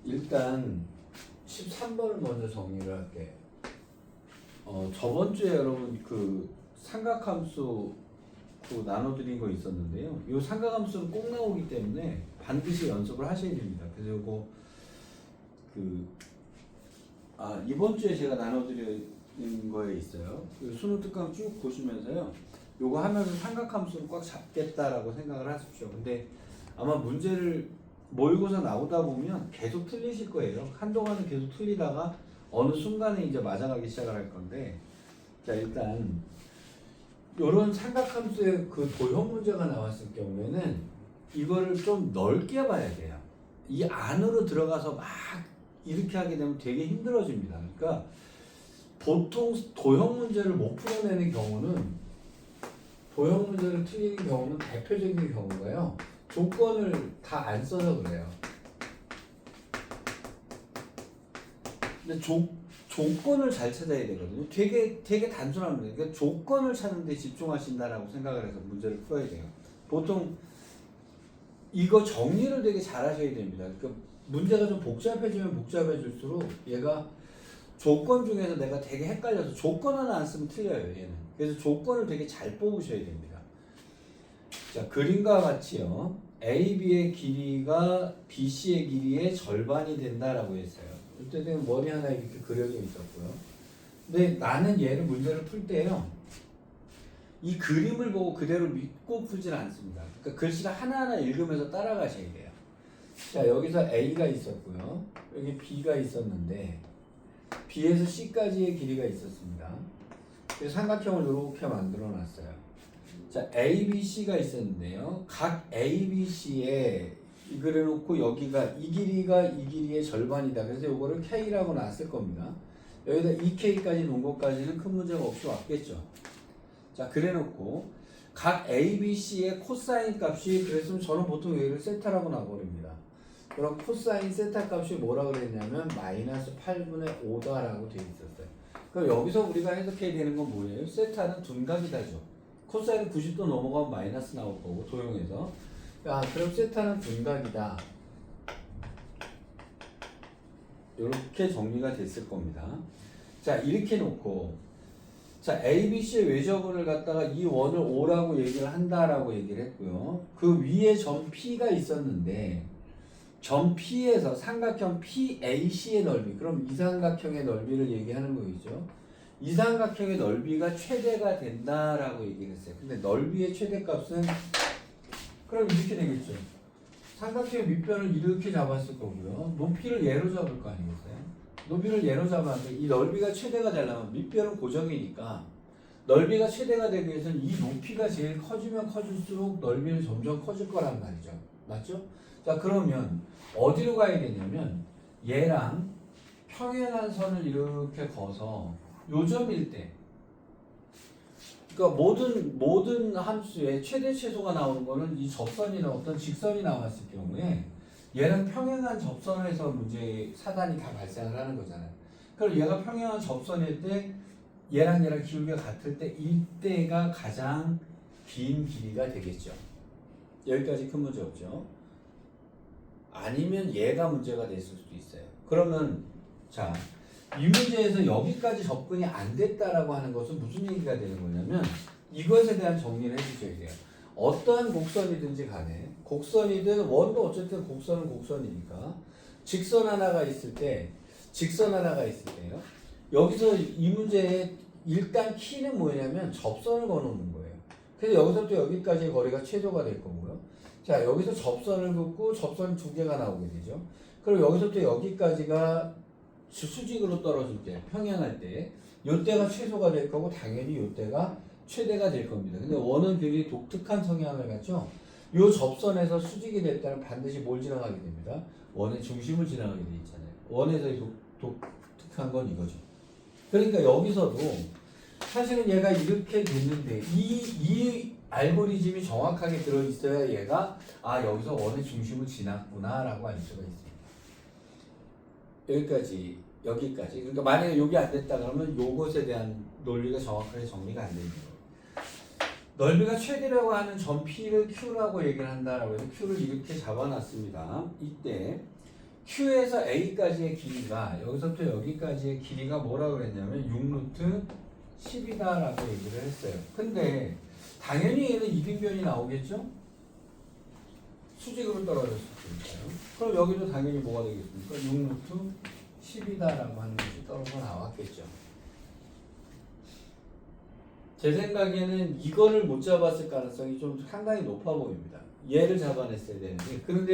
일단 13번을 먼저 정리를 할게. 저번 주에 여러분 그 삼각함수 그 나눠드린 거 있었는데요. 이 삼각함수는 꼭 나오기 때문에 반드시 연습을 하셔야 됩니다. 그래서 이거 이번 주에 제가 나눠드린 거에 있어요. 그 수능 특강 쭉 보시면서요. 요거 하면서 삼각함수를 꽉 잡겠다라고 생각을 하십시오. 근데 아마 문제를 모의고사 나오다 보면 계속 틀리실 거예요. 한동안은 계속 틀리다가 어느 순간에 이제 맞아가기 시작을 할 건데, 자 일단 이런 삼각함수의 그 도형 문제가 나왔을 경우에는 이거를 좀 넓게 봐야 돼요. 이 안으로 들어가서 막 이렇게 하게 되면 되게 힘들어집니다. 그러니까 보통 도형 문제를 못 풀어내는 경우는, 도형 문제를 틀리는 경우는 대표적인 경우가요, 조건을 다 안 써서 그래요. 근데 조건을 잘 찾아야 되거든요. 되게 단순합니다. 그러니까 조건을 찾는 데 집중하신다라고 생각을 해서 문제를 풀어야 돼요. 보통 이거 정리를 되게 잘 하셔야 됩니다. 그러니까 문제가 좀 복잡해지면 복잡해질수록 얘가 조건 중에서 내가 되게 헷갈려서 조건 하나 안 쓰면 틀려요, 얘는. 그래서 조건을 되게 잘 뽑으셔야 됩니다. 자, 그림과 같이요. AB의 길이가 BC의 길이의 절반이 된다라고 했어요. 이때는 원이 하나 이렇게 그려져 있었고요. 근데 나는 얘를 문제를 풀 때요, 이 그림을 보고 그대로 믿고 풀질 않습니다. 그러니까 글씨를 하나하나 읽으면서 따라가셔야 돼요. 자, 여기서 A가 있었고요. 여기 B가 있었는데 B에서 C까지의 길이가 있었습니다. 그래서 삼각형을 이렇게 만들어 놨어요. 자, A, B, C가 있었는데요. 각 A, B, C에 그래놓고 여기가 이 길이가 이 길이의 절반이다. 그래서 이거를 K라고 놨을 겁니다. 여기다 2K까지 놓은 것까지는 큰 문제가 없이 왔겠죠. 자, 그래놓고 각 A, B, C의 코사인 값이, 그랬으면 저는 보통 얘를 세타라고 놔버립니다. 그럼 코사인 세타 값이 뭐라고 그랬냐면 마이너스 8분의 5다라고 되어 있었어요. 그럼 여기서 우리가 해석해야 되는 건 뭐예요? 세타는 둔각이다죠. 코사인은 90도 넘어가면 마이너스 나올 거고, 도형에서. 그럼 세타는 둔각이다. 이렇게 정리가 됐을 겁니다. 자, 이렇게 놓고, 자, A, B, C의 외접을 갖다가 이 원을 O라고 얘기를 한다라고 얘기를 했고요. 그 위에 점 P가 있었는데, 점 P에서 삼각형 PAC의 넓이, 그럼 이 삼각형의 넓이를 얘기하는 거겠죠. 이 삼각형의 넓이가 최대가 된다라고 얘기를 했어요. 근데 넓이의 최대값은 그럼 이렇게 되겠죠. 삼각형의 밑변을 이렇게 잡았을 거고요. 높이를 예로 잡을 거 아니겠어요? 높이를 예로 잡았는데 이 넓이가 최대가 되려면 밑변은 고정이니까 넓이가 최대가 되기 위해서는 이 높이가 제일 커지면 커질수록 넓이는 점점 커질 거란 말이죠. 맞죠? 자, 그러면 어디로 가야 되냐면 얘랑 평행한 선을 이렇게 거서 요점일 때, 그러니까 모든 함수의 최대 최소가 나오는 거는 이 접선이나 어떤 직선이 나왔을 경우에 얘랑 평행한 접선에서 문제 사단이 다 발생을 하는 거잖아요. 그럼 얘가 평행한 접선일 때 얘랑 기울기가 같을 때 이때가 가장 긴 길이가 되겠죠. 여기까지 큰 문제 없죠. 아니면 얘가 문제가 됐을 수도 있어요. 그러면 자, 이 문제에서 여기까지 접근이 안 됐다라고 하는 것은 무슨 얘기가 되는 거냐면 이것에 대한 정리를 해주셔야 돼요. 어떠한 곡선이든지 간에, 곡선이든 원도 어쨌든 곡선은 곡선이니까 직선 하나가 있을 때요, 여기서 이 문제의 일단 키는 뭐냐면 접선을 거놓는 거예요. 그래서 여기서부터 여기까지의 거리가 최소가 될 거고요. 자, 여기서 접선을 긋고 접선 두 개가 나오게 되죠. 그럼 여기서부터 여기까지가 수직으로 떨어질 때, 평행할 때, 요때가 최소가 될 거고 당연히 요때가 최대가 될 겁니다. 근데 원은 굉장히 독특한 성향을 갖죠. 요 접선에서 수직이 될 때는 반드시 뭘 지나가게 됩니다. 원의 중심을 지나가게 돼 있잖아요. 원에서의 독특한 건 이거죠. 그러니까 여기서도 사실은 얘가 이렇게 됐는데 이 알고리즘이 정확하게 들어있어야 얘가 여기서 원의 중심을 지났구나 라고 알 수가 있습니다. 여기까지. 그러니까 만약에 여기 안 됐다 그러면 요것에 대한 논리가 정확하게 정리가 안 되는 거예요. 넓이가 최대라고 하는 점 P를 Q라고 얘기를 한다라고 해서 Q를 이렇게 잡아놨습니다. 이때 Q에서 A까지의 길이가 여기서부터 여기까지의 길이가 뭐라고 그랬냐면 6루트 10이다라고 얘기를 했어요. 근데 당연히 얘는 이등변이 나오겠죠? 수직으로 떨어졌을 테니까요. 그럼 여기도 당연히 뭐가 되겠습니까? 6루트 10이다라고 하는 것이 떨어져 나왔겠죠. 제 생각에는 이거를 못 잡았을 가능성이 좀 상당히 높아 보입니다. 얘를 잡아냈어야 되는데, 그런데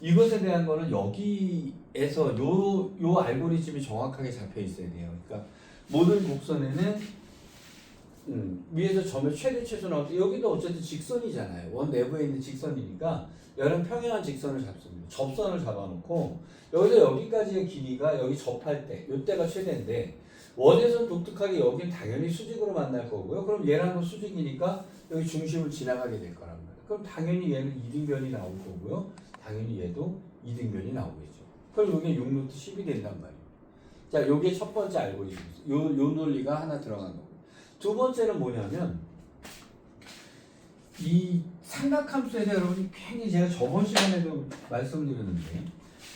이것에 대한 거는 여기에서 요 알고리즘이 정확하게 잡혀 있어야 돼요. 그러니까 모든 곡선에는 위에서 점의 최대 최소 나올 때 여기도 어쨌든 직선이잖아요. 원 내부에 있는 직선이니까 얘는 평행한 직선을 잡습니다. 접선을 잡아놓고 여기서 여기까지의 길이가 여기 접할 때 이때가 최대인데 원에서 독특하게 여기는 당연히 수직으로 만날 거고요. 그럼 얘랑도 수직이니까 여기 중심을 지나가게 될 거란 말이에요. 그럼 당연히 얘는 이등변이 나올 거고요. 당연히 얘도 이등변이 나오겠죠. 그럼 여기 6루트 10이 된단 말이에요. 자, 요게 첫 번째 알고리즘이죠. 요 논리가 하나 들어간 거고. 두 번째는 뭐냐면 이 삼각함수에 대해 여러분이 괜히 제가 저번 시간에도 말씀드렸는데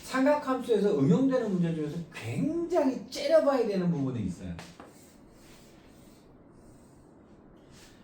삼각함수에서 응용되는 문제 중에서 굉장히 째려봐야 되는 부분이 있어요.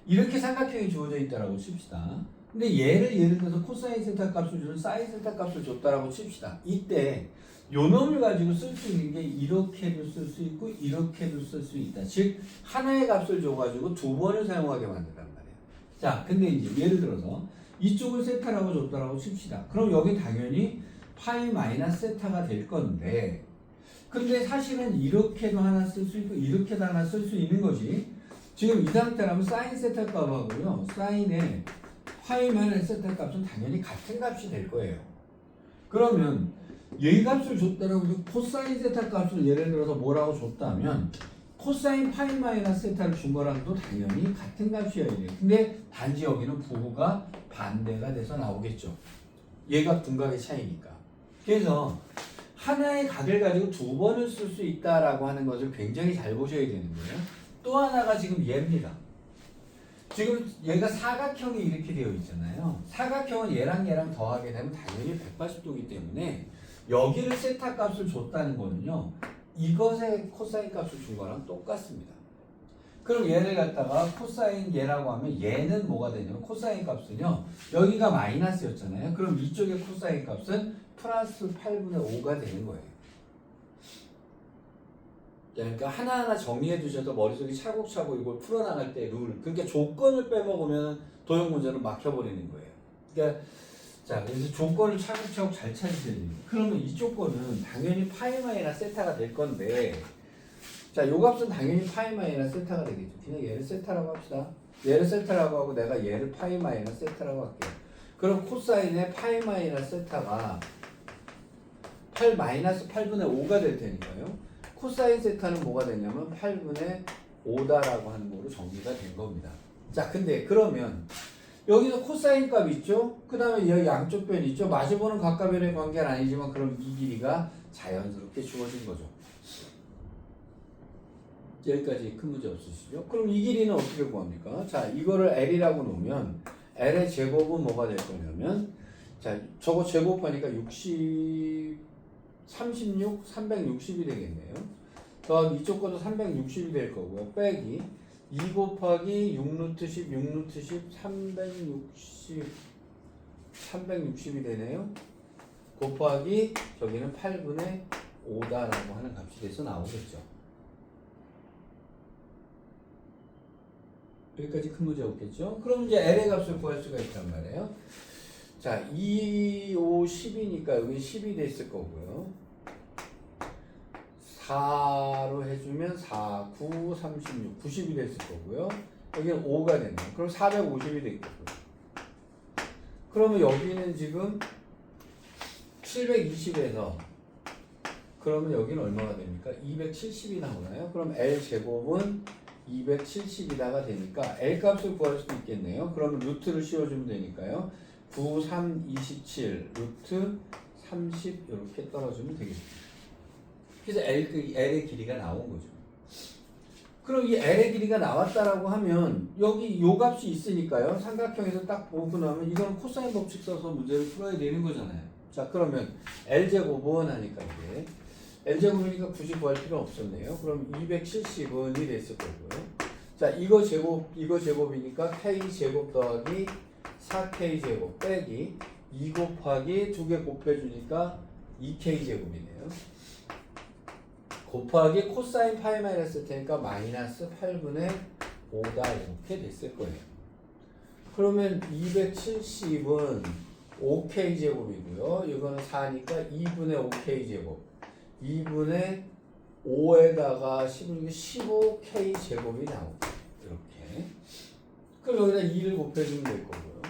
이렇게 삼각형이 주어져 있다라고 칩시다. 근데 예를 들어서 코사인 세타 값을 주는 사인 세타 값을 줬다라고 칩시다. 이때 요 놈을 가지고 쓸 수 있는 게 이렇게도 쓸 수 있고 이렇게도 쓸 수 있다. 즉 하나의 값을 줘가지고 두 번을 사용하게 만든단 말이에요. 자, 근데 이제 예를 들어서 이쪽을 세타라고 줬다라고 칩시다. 그럼 여기 당연히 파이 마이너스 세타가 될 건데, 근데 사실은 이렇게도 하나 쓸 수 있고 이렇게도 하나 쓸 수 있는 거지. 지금 이 상태라면 사인 세타 값하고요, 사인의 파이 마이너스 세타 값은 당연히 같은 값이 될 거예요. 그러면 얘 값을 줬다라고 해서 코사인 세타 값을 예를 들어서 뭐라고 줬다면 코사인 파이 마이너스 세타를 준 거랑도 당연히 같은 값이어야 돼요. 근데 단지 여기는 부호가 반대가 돼서 나오겠죠. 얘가 둔각의 차이니까. 그래서 하나의 각을 가지고 두 번을 쓸 수 있다라고 하는 것을 굉장히 잘 보셔야 되는 거예요. 또 하나가 지금 얘입니다. 지금 얘가 사각형이 이렇게 되어 있잖아요. 사각형은 얘랑 더하게 되면 당연히 180도이기 때문에 여기를 세타 값을 줬다는 거는요, 이것의 코사인 값을 준 거랑 똑같습니다. 그럼 얘를 갖다가 코사인 얘라고 하면 얘는 뭐가 되냐면 코사인 값은요, 여기가 마이너스였잖아요. 그럼 이쪽의 코사인 값은 플러스 8분의 5가 되는 거예요. 그러니까 하나하나 정리해 두셔서 머릿속에 차곡차곡 이걸 풀어나갈 때 룰, 그러니까 조건을 빼먹으면 도형 문제는 막혀버리는 거예요. 그러니까 자, 그래서 조건을 차곡차곡 잘 찾으셔야 됩니다. 그러면 이 조건은 당연히 파이 마이너스 세타가 될 건데, 자, 요 값은 당연히 파이 마이너스 세타가 되겠죠. 그냥 얘를 세타라고 합시다. 얘를 세타라고 하고 내가 얘를 파이 마이너스 세타라고 할게요. 그럼 코사인의 파이 마이너스 세타가 8 마이너스 8분의 5가 될 테니까요. 코사인 세타는 뭐가 되냐면 8분의 5다라고 하는 거로 정리가 된 겁니다. 자, 근데 그러면 여기서 코사인 값 있죠? 그 다음에 여기 양쪽 변 있죠? 마주보는 각과 변의 관계는 아니지만 그럼 이 길이가 자연스럽게 주어진 거죠. 여기까지 큰 문제 없으시죠? 그럼 이 길이는 어떻게 구합니까? 자, 이거를 L이라고 놓으면 L의 제곱은 뭐가 될 거냐면, 자, 저거 제곱하니까 36, 360이 되겠네요. 더하기 이쪽 것도 360이 될 거고요. 빼기 2 곱하기 6루트 10, 6루트 10, 360이 되네요. 곱하기 저기는 8분의 5다라고 하는 값이 돼서 나오겠죠. 여기까지 큰 문제 없겠죠? 그럼 이제 L의 값을 구할 수가 있단 말이에요. 자, 2, 5, 10이니까 여기 10이 됐을 거고요. 4로 해주면 4, 9, 36, 90이 됐을 거고요. 여기는 5가 되네요. 그럼 450이 되겠고요. 그러면 여기는 지금 720에서 그러면 여기는 얼마가 됩니까? 270이 나오나요? 그럼 L 제곱은 270이다가 되니까 L 값을 구할 수 있겠네요. 그러면 루트를 씌워주면 되니까요. 9, 3, 27, 루트 30 이렇게 떨어지면 되겠습니다. 그래서 L의 길이가 나온 거죠. 그럼 이 L의 길이가 나왔다라고 하면 여기 요 값이 있으니까요. 삼각형에서 딱 보고 나면 이거는 코사인 법칙 써서 문제를 풀어야 되는 거잖아요. 자, 그러면 L제곱은 하니까 이게 L제곱이니까 굳이 구할 필요 없었네요. 그럼 270은 이 됐을 거고요. 자, 이거 제곱이니까 K제곱 더하기 4K제곱 빼기 2 곱하기 2개 곱해주니까 2K제곱이네요. 곱하기 코사인 파이 마이너스 테니까 마이너스 8분의 5다 이렇게 됐을 거예요. 그러면 270은 5K제곱이고요. 이거는 4니까 2분의 5K제곱 2분의 5에다가 15K제곱이 나오고 이렇게. 그럼 여기다 2를 곱해주면 될 거고요.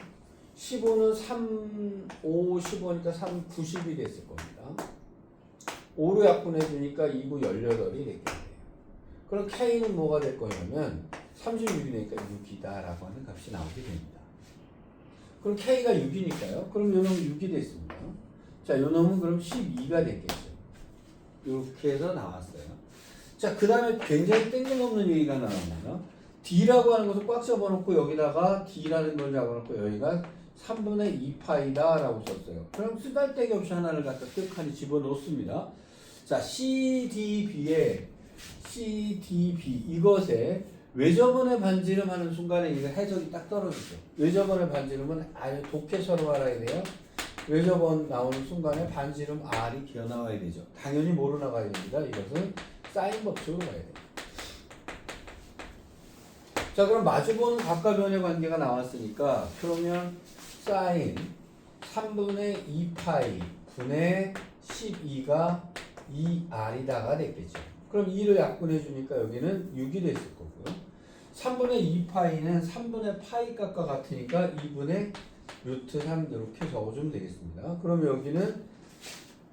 15는 3, 5, 15니까 3, 90이 됐을 겁니다. 5로 약분해주니까 2, 9, 18이 됐겠네요. 그럼 K는 뭐가 될 거냐면 36이니까 6이다 라고 하는 값이 나오게 됩니다. 그럼 K가 6이니까요. 그럼 요 놈은 6이 됐습니다. 자, 요 놈은 그럼 12가 됐겠죠. 이렇게 해서 나왔어요. 자, 그 다음에 굉장히 뜬금없는 얘기가 나옵니다. D라고 하는 것을 꽉 잡아놓고 여기다가 D라는 걸 잡아놓고 여기가 3분의 2파이다 라고 썼어요. 그럼 쓰잘데기 없이 하나를 갖다 뜩하니 집어넣습니다. 자, CDB 이것에 외접원의 반지름 하는 순간에 이거 해석이 딱 떨어지죠. 외접원의 반지름은 아예 독해처럼 알아야 돼요. 외접원 나오는 순간에 반지름 R이 기어 나와야 되죠. 당연히 뭐로 나가야 됩니다. 이것은 사인 법칙으로 가야 돼요. 자, 그럼 마주보는 각과 변의 관계가 나왔으니까 그러면 사인 3분의 2파이 분의 12가 2R이다가 됐겠죠. 그럼 2를 약분해 주니까 여기는 6이 됐을 거고요. 3분의 2파이는 3분의 파이 값과 같으니까 2분의 루트 3 이렇게 적어주면 되겠습니다. 그럼 여기는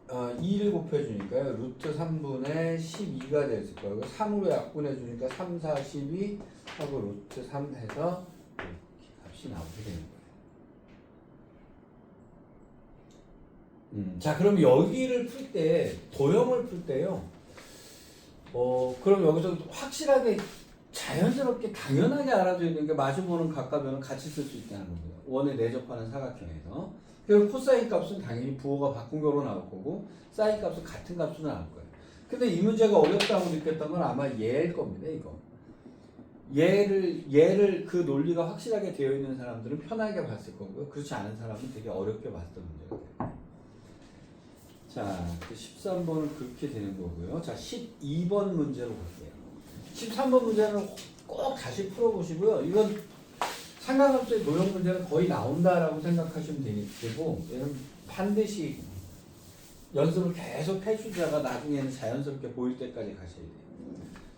2를 곱해주니까요. 루트 3분의 12가 됐을 거예요. 3으로 약분해주니까 3, 4, 12 하고 루트 3 해서 이렇게 값이 나오게 되는 거예요. 자, 그럼 여기를 풀 때, 도형을 풀 때요. 그럼 여기서 확실하게 자연스럽게 당연하게 알아둬야 되는 게 마주보는 각과 변은 같이 쓸 수 있다는 거고요. 원에 내접하는 사각형에서. 그리고 코사인 값은 당연히 부호가 바꾼 거로 나올 거고 사인 값은 같은 값으로 나올 거예요. 근데 이 문제가 어렵다고 느꼈던 건 아마 얘일 겁니다. 이거. 얘를 그 논리가 확실하게 되어 있는 사람들은 편하게 봤을 거고요. 그렇지 않은 사람은 되게 어렵게 봤던 문제가 돼요. 자, 13번은 그렇게 되는 거고요. 자, 12번 문제로 갈게요. 13번 문제는 꼭 다시 풀어보시고요. 이건 상관없이 노형 문제는 거의 나온다라고 생각하시면 되고 얘는 반드시 연습을 계속 해주다가 나중에는 자연스럽게 보일 때까지 가셔야 돼요.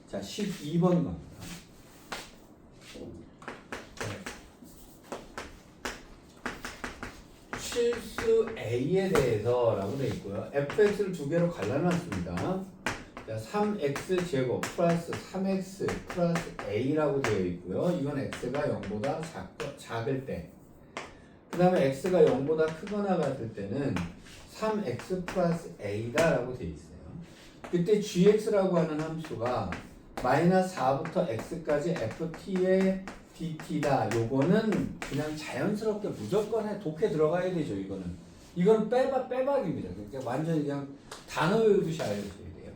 자, 12번 갑니다. 실수 A에 대해서 라고 되어 있고요. fx를 두 개로 갈라놨습니다. 자, 3x제곱 플러스 3x 플러스 a라고 되어 있고요. 이건 x가 0보다 작을 때, 그 다음에 x가 0보다 크거나 같을 때는 3x 플러스 a다 라고 되어 있어요. 그때 gx라고 하는 함수가 마이너스 4부터 x까지 ft의 dt다. 요거는 그냥 자연스럽게 무조건 독해 들어가야 되죠. 이건 빼박입니다. 그러니까 완전히 그냥 단어 외우듯이 알려줘야 돼요.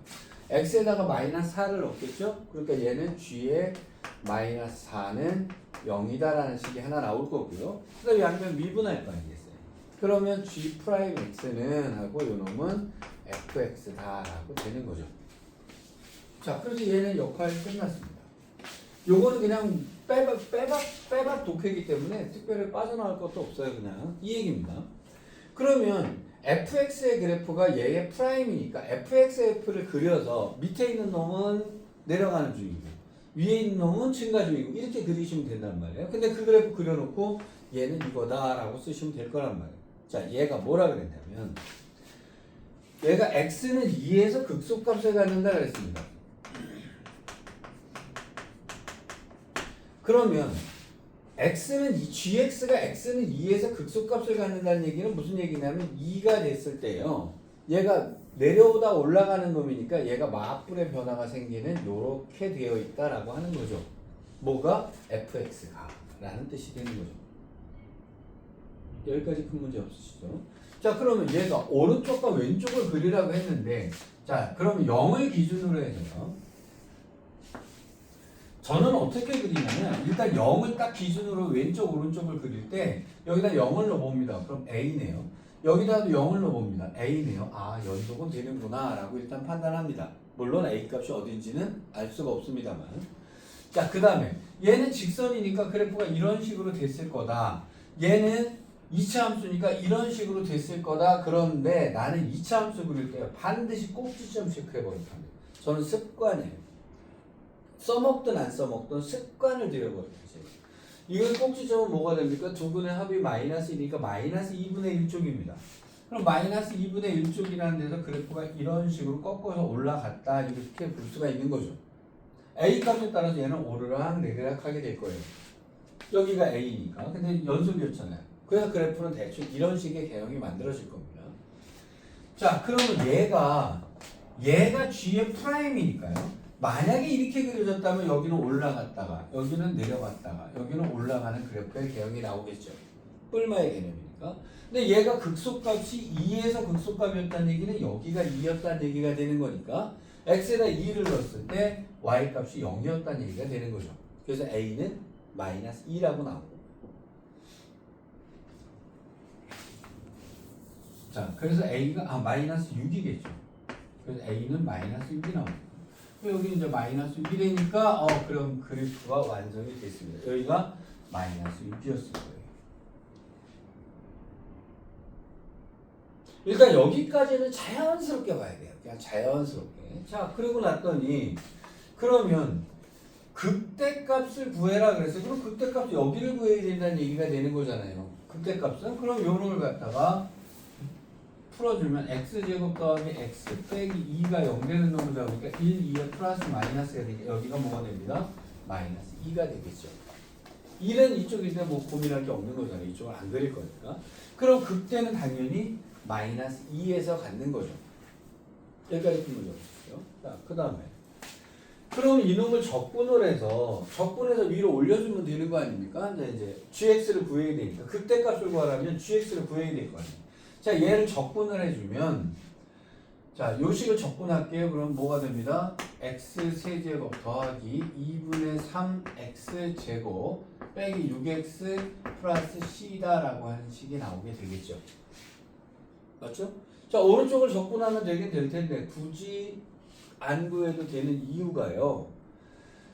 x에다가 마이너스 4를 넣겠죠. 그러니까 얘는 g의 마이너스 4는 0이다라는 식이 하나 나올 거고요. 그 다음에 양변 미분할 거 아니겠어요. 그러면 g 프라임 x는 하고 요 놈은 fx다 라고 되는 거죠. 자, 그래서 얘는 역할이 끝났습니다. 요거는 그냥 빼박 독해이기 때문에 특별히 빠져나갈 것도 없어요. 그냥 이 얘기입니다. 그러면 fx의 그래프가 얘의 프라임이니까 fxf를 그려서 밑에 있는 놈은 내려가는 중이고 위에 있는 놈은 증가 중이고 이렇게 그리시면 된단 말이에요. 근데 그 그래프 그려놓고 얘는 이거다라고 쓰시면 될 거란 말이에요. 자, 얘가 뭐라 그랬냐면 얘가 x는 2에서 극소값을 갖는다 그랬습니다. 그러면 gx가 x는 2에서 극소값을 갖는다는 얘기는 무슨 얘기냐면 2가 됐을 때요. 얘가 내려오다 올라가는 놈이니까 얘가 마합불의 변화가 생기는 요렇게 되어 있다라고 하는 거죠. 뭐가? fx가 라는 뜻이 되는 거죠. 여기까지 큰 문제 없으시죠? 자, 그러면 얘가 오른쪽과 왼쪽을 그리라고 했는데, 자, 그럼 0을 기준으로 해서요. 저는 어떻게 그리냐면, 일단 0을 딱 기준으로 왼쪽, 오른쪽을 그릴 때, 여기다 0을 넣어봅니다. 그럼 A네요. 여기다도 0을 넣어봅니다. A네요. 아, 연속은 되는구나. 라고 일단 판단합니다. 물론 A 값이 어딘지는 알 수가 없습니다만. 자, 그 다음에, 얘는 직선이니까 그래프가 이런 식으로 됐을 거다. 얘는 2차 함수니까 이런 식으로 됐을 거다. 그런데 나는 2차 함수 그릴 때 반드시 꼭지점 체크해버립니다. 저는 습관이에요. 써먹든 안 써먹든 습관을 들여버립니다. 이건 꼭지점은 뭐가 됩니까? 두 분의 합이 마이너스 1이니까 마이너스 2분의 1쪽입니다. 그럼 마이너스 2분의 1쪽이라는 데서 그래프가 이런 식으로 꺾어서 올라갔다. 이렇게 볼 수가 있는 거죠. A 값에 따라서 얘는 오르락 내리락 하게 될 거예요. 여기가 A니까. 근데 연속이었잖아요. 그래서 그래프는 대충 이런 식의 개형이 만들어질 겁니다. 자, 그러면 얘가 G의 프라임이니까요. 만약에 이렇게 그려졌다면 여기는 올라갔다가 여기는 내려갔다가 여기는 올라가는 그래프의 개형이 나오겠죠. 뿔마의 개념이니까. 근데 얘가 극소값이 2에서 극소값이었다는 얘기는 여기가 2였다는 얘기가 되는 거니까 x에다 2를 넣었을 때 y 값이 0이었다는 얘기가 되는 거죠. 그래서 a는 마이너스 2라고 나오고. 자, 그래서 a가 마이너스 6이겠죠. 그래서 a는 마이너스 6이 나옵니다. 여기 이제 마이너스 6이 되니까 그럼 그래프가 완성이 됐습니다. 여기가 마이너스 6이었을 거예요. 일단 여기까지는 자연스럽게 봐야 돼요. 그냥 자연스럽게. 자, 그러고 났더니 그러면 극대값을 구해라 그랬어요. 그럼 극대값 여기를 구해야 된다는 얘기가 되는 거잖아요. 극대값은 그럼 요놈을 갖다가 풀어주면 x제곱 더하기 x 빼기 2가 0 되는 놈을 잡으니까 1, 2에 플러스 마이너스가 되니까 여기가 뭐가 됩니다? 마이너스 2가 되겠죠. 1은 이쪽인데 뭐 고민할 게 없는 거잖아요. 이쪽을 안 그릴 거니까. 그럼 극대는 당연히 마이너스 2에서 갖는 거죠. 여기까지 풀면 되겠죠. 자, 그 다음에 그럼 이놈을 적분을 해서 위로 올려주면 되는 거 아닙니까? 이제 gx를 구해야 되니까 극대값을 구하려면 gx를 구해야 될 거 아니에요. 자, 얘를 적분을 해주면 자, 요 식을 적분할게요. 그럼 뭐가 됩니다? x 세제곱 더하기 2분의 3 x 제곱 빼기 6x 플러스 c다라고 하는 식이 나오게 되겠죠. 맞죠? 자, 오른쪽을 적분하면 되긴 될 텐데 굳이 안 구해도 되는 이유가요.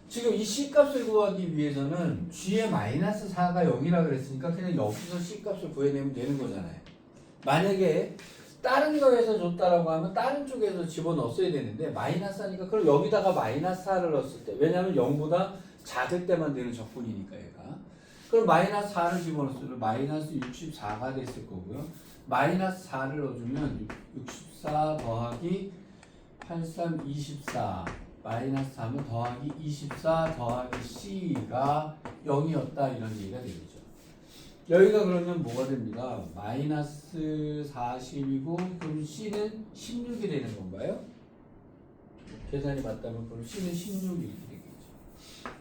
지금 이 C값을 구하기 위해서는 G의 마이너스 4가 0이라 그랬으니까 그냥 여기서 C값을 구해내면 되는 거잖아요. 만약에 다른 거에서 줬다라고 하면 다른 쪽에서 집어넣었어야 되는데 마이너스 하니까 그럼 여기다가 마이너스 4를 넣었을 때 왜냐하면 0보다 작을 때만 되는 적분이니까 얘가 그럼 마이너스 4를 집어넣었을 때 마이너스 64가 됐을 거고요. 마이너스 4를 넣어주면 64 더하기 83, 24 마이너스 3은 더하기 24 더하기 C가 0이었다 이런 얘기가 되겠죠. 여기가 그러면 뭐가 됩니다? 마이너스 40이고 그럼 C는 16이 되는 건가요? 계산이 맞다면 그럼 C는 16이 되겠죠.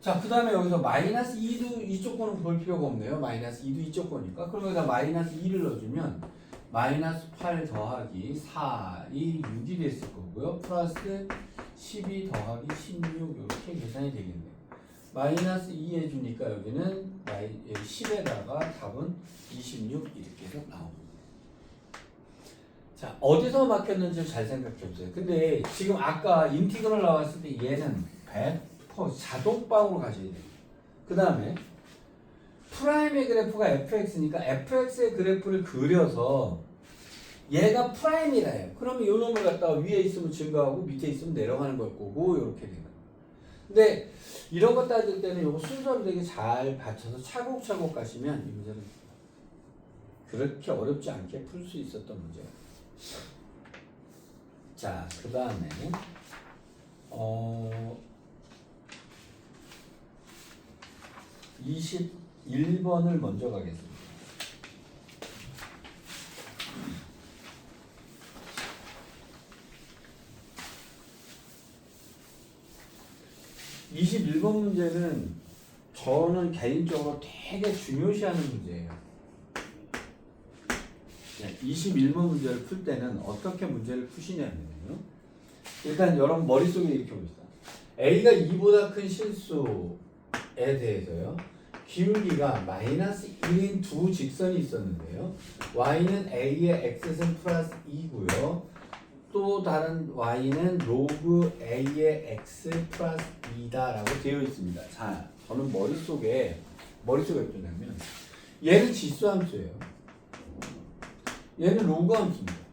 자, 그 다음에 여기서 마이너스 2도 이쪽 거는 볼 필요가 없네요. 마이너스 2도 이쪽 거니까. 그럼 여기다 마이너스 2를 넣어주면 마이너스 8 더하기 4이 6이 됐을 거고요. 플러스 12 더하기 16 이렇게 계산이 되겠네요. 마이너스 2 해주니까 여기는 10에다가 답은 26 이렇게 해서 나옵니다. 자, 어디서 막혔는지 잘 생각해 보세요. 근데 지금 아까 인티그럴 나왔을 때 얘는 100% 자동방으로 가셔야 돼요. 그 다음에 프라임의 그래프가 fx니까 fx의 그래프를 그려서 얘가 프라임이래요. 그러면 이 놈을 갖다가 위에 있으면 증가하고 밑에 있으면 내려가는 걸 거고 이렇게 되는 거예요. 근데 이런 거 따질 때는 이거 순서를 되게 잘 받쳐서 차곡차곡 가시면 이 문제는 그렇게 어렵지 않게 풀 수 있었던 문제예요. 자, 그 다음에 21번을 먼저 가겠습니다. 21번 문제는 저는 개인적으로 되게 중요시하는 문제예요. 21번 문제를 풀 때는 어떻게 문제를 푸시냐면요. 일단 여러분 머릿속에 이렇게 봅시다. A가 2보다 큰 실수에 대해서요. 기울기가 마이너스 1인 두 직선이 있었는데요. y는 a의 x승 플러스 2고요. 또 다른 y는 로그 a의 x 플러스 2다라고 되어 있습니다. 자, 저는 머릿속에 어떠냐면 얘는 지수함수예요. 얘는 로그 함수입니다.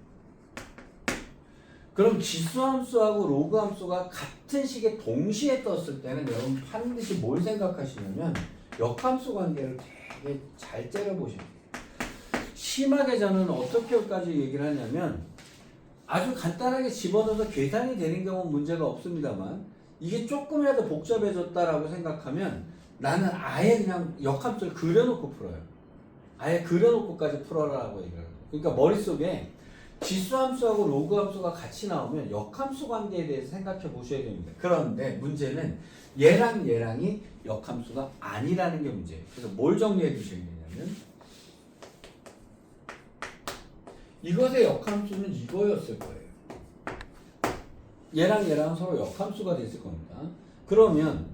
그럼 지수함수하고 로그 함수가 같은 시기에 동시에 떴을 때는 여러분 반드시 뭘 생각하시냐면 역함수 관계를 되게 잘 째려보셔야 돼요. 심하게 저는 어떻게까지 얘기를 하냐면 아주 간단하게 집어넣어서 계산이 되는 경우는 문제가 없습니다만 이게 조금이라도 복잡해졌다라고 생각하면 나는 아예 그냥 역함수를 그려놓고 풀어요. 아예 그려놓고까지 풀어라라고 얘기를 해요. 그러니까 머릿속에 지수함수하고 로그함수가 같이 나오면 역함수 관계에 대해서 생각해 보셔야 됩니다. 그런데 문제는 얘랑 얘랑이 역함수가 아니라는 게 문제예요. 그래서 뭘 정리해 주셔야 되냐면 이것의 역함수는 이거였을 거예요. 얘랑 얘랑 서로 역함수가 됐을 겁니다. 그러면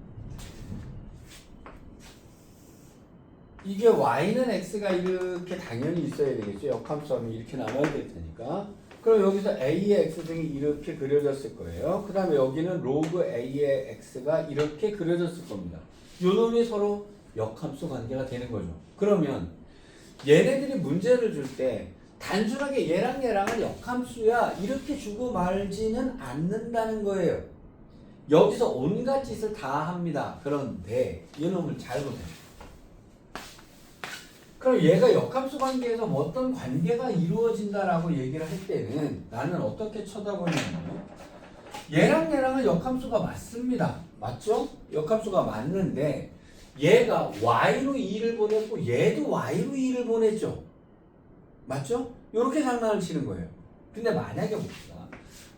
이게 y는 x가 이렇게 당연히 있어야 되겠죠. 역함수하면 이렇게 나와야 될 테니까. 그럼 여기서 a의 x등이 이렇게 그려졌을 거예요. 그 다음에 여기는 로그 a의 x가 이렇게 그려졌을 겁니다. 요 놈이 서로 역함수 관계가 되는 거죠. 그러면 얘네들이 문제를 줄 때 단순하게 얘랑 얘랑은 역함수야 이렇게 주고 말지는 않는다는 거예요. 여기서 온갖 짓을 다 합니다. 그런데 이 놈을 잘 보세요. 그럼 얘가 역함수 관계에서 뭐 어떤 관계가 이루어진다라고 얘기를 할 때는 나는 어떻게 쳐다보냐면 얘랑 얘랑은 역함수가 맞습니다. 맞죠? 역함수가 맞는데 얘가 y로 2를 보냈고 얘도 y로 2를 보냈죠. 맞죠? 이렇게 장난을 치는 거예요. 근데 만약에 봅시다.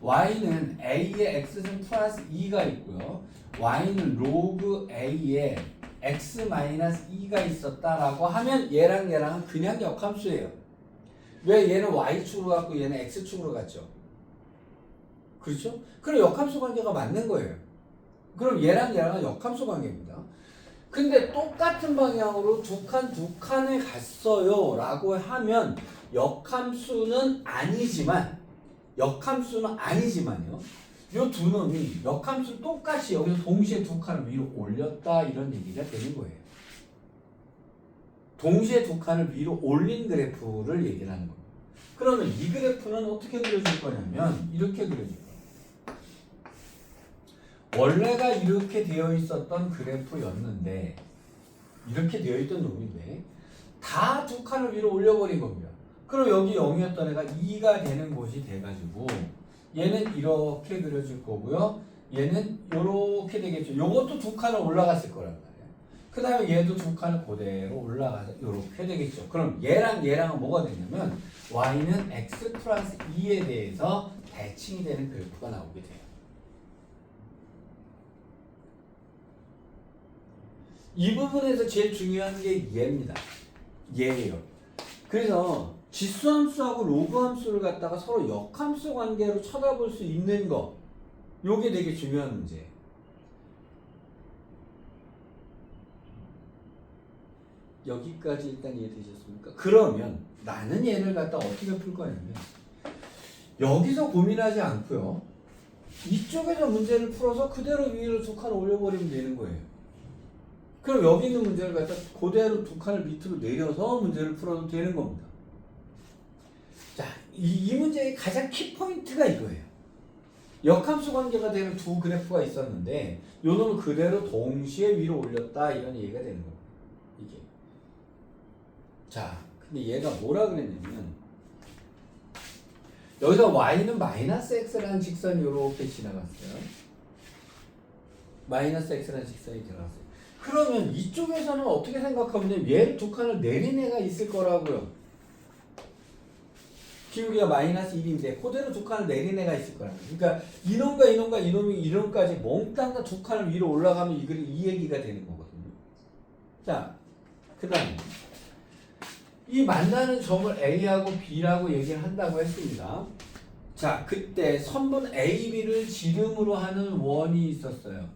y는 a의 x승 플러스 2가 있고요. y는 로그 a의 x-2가 있었다라고 하면 얘랑 얘랑은 그냥 역함수예요. 왜 얘는 y축으로 갔고 얘는 x축으로 갔죠? 그렇죠? 그럼 역함수 관계가 맞는 거예요. 그럼 얘랑 얘랑은 역함수 관계입니다. 근데 똑같은 방향으로 두 칸을 갔어요 라고 하면 역함수는 아니지만요. 요 두 놈이 역함수 똑같이 여기서 동시에 두 칸을 위로 올렸다 이런 얘기가 되는 거예요. 동시에 두 칸을 위로 올린 그래프를 얘기를 하는 겁니다. 그러면 이 그래프는 어떻게 그려질 거냐면 이렇게 그려질 거예요. 원래가 이렇게 되어 있었던 그래프였는데 이렇게 되어 있던 놈인데 다 두 칸을 위로 올려버린 겁니다. 그럼 여기 0이었던 애가 2가 되는 곳이 돼가지고 얘는 이렇게 그려질 거고요. 얘는 이렇게 되겠죠. 요것도 두 칸을 올라갔을 거란 말이에요. 그 다음에 얘도 두 칸을 그대로 올라가서 이렇게 되겠죠. 그럼 얘랑 얘랑은 뭐가 되냐면 y는 x 플러스 2에 대해서 대칭이 되는 그래프가 나오게 돼요. 이 부분에서 제일 중요한 게 얘입니다. 얘예요. 그래서 지수함수하고 로그함수를 갖다가 서로 역함수 관계로 쳐다볼 수 있는 거 요게 되게 중요한 문제예요. 여기까지 일단 이해되셨습니까? 그러면 나는 얘를 갖다 어떻게 풀 거냐면 여기서 고민하지 않고요. 이쪽에서 문제를 풀어서 그대로 위로 두 칸 올려버리면 되는 거예요. 그럼 여기 있는 문제를 갖다 그대로 두 칸을 밑으로 내려서 문제를 풀어도 되는 겁니다. 자, 이 문제의 가장 키포인트가 이거예요. 역함수 관계가 되는 두 그래프가 있었는데 요 놈을 그대로 동시에 위로 올렸다 이런 얘기가 되는 겁니다. 이게. 자, 근데 얘가 뭐라 그랬냐면 여기서 y는 마이너스 x라는 직선이 이렇게 지나갔어요. 마이너스 x라는 직선이 지나갔어요. 그러면 이쪽에서는 어떻게 생각하면 얘를 두 칸을 내린 애가 있을 거라고요. 기울기가 마이너스 1인데 그대로 두 칸을 내린 애가 있을 거라고요. 그러니까 이놈과 이놈과 이놈이 이놈까지 몽땅 다 두 칸을 위로 올라가면 이 얘기가 되는 거거든요. 자, 그 다음에 이 만나는 점을 A하고 B라고 얘기를 한다고 했습니다. 자, 그때 선분 A, B를 지름으로 하는 원이 있었어요.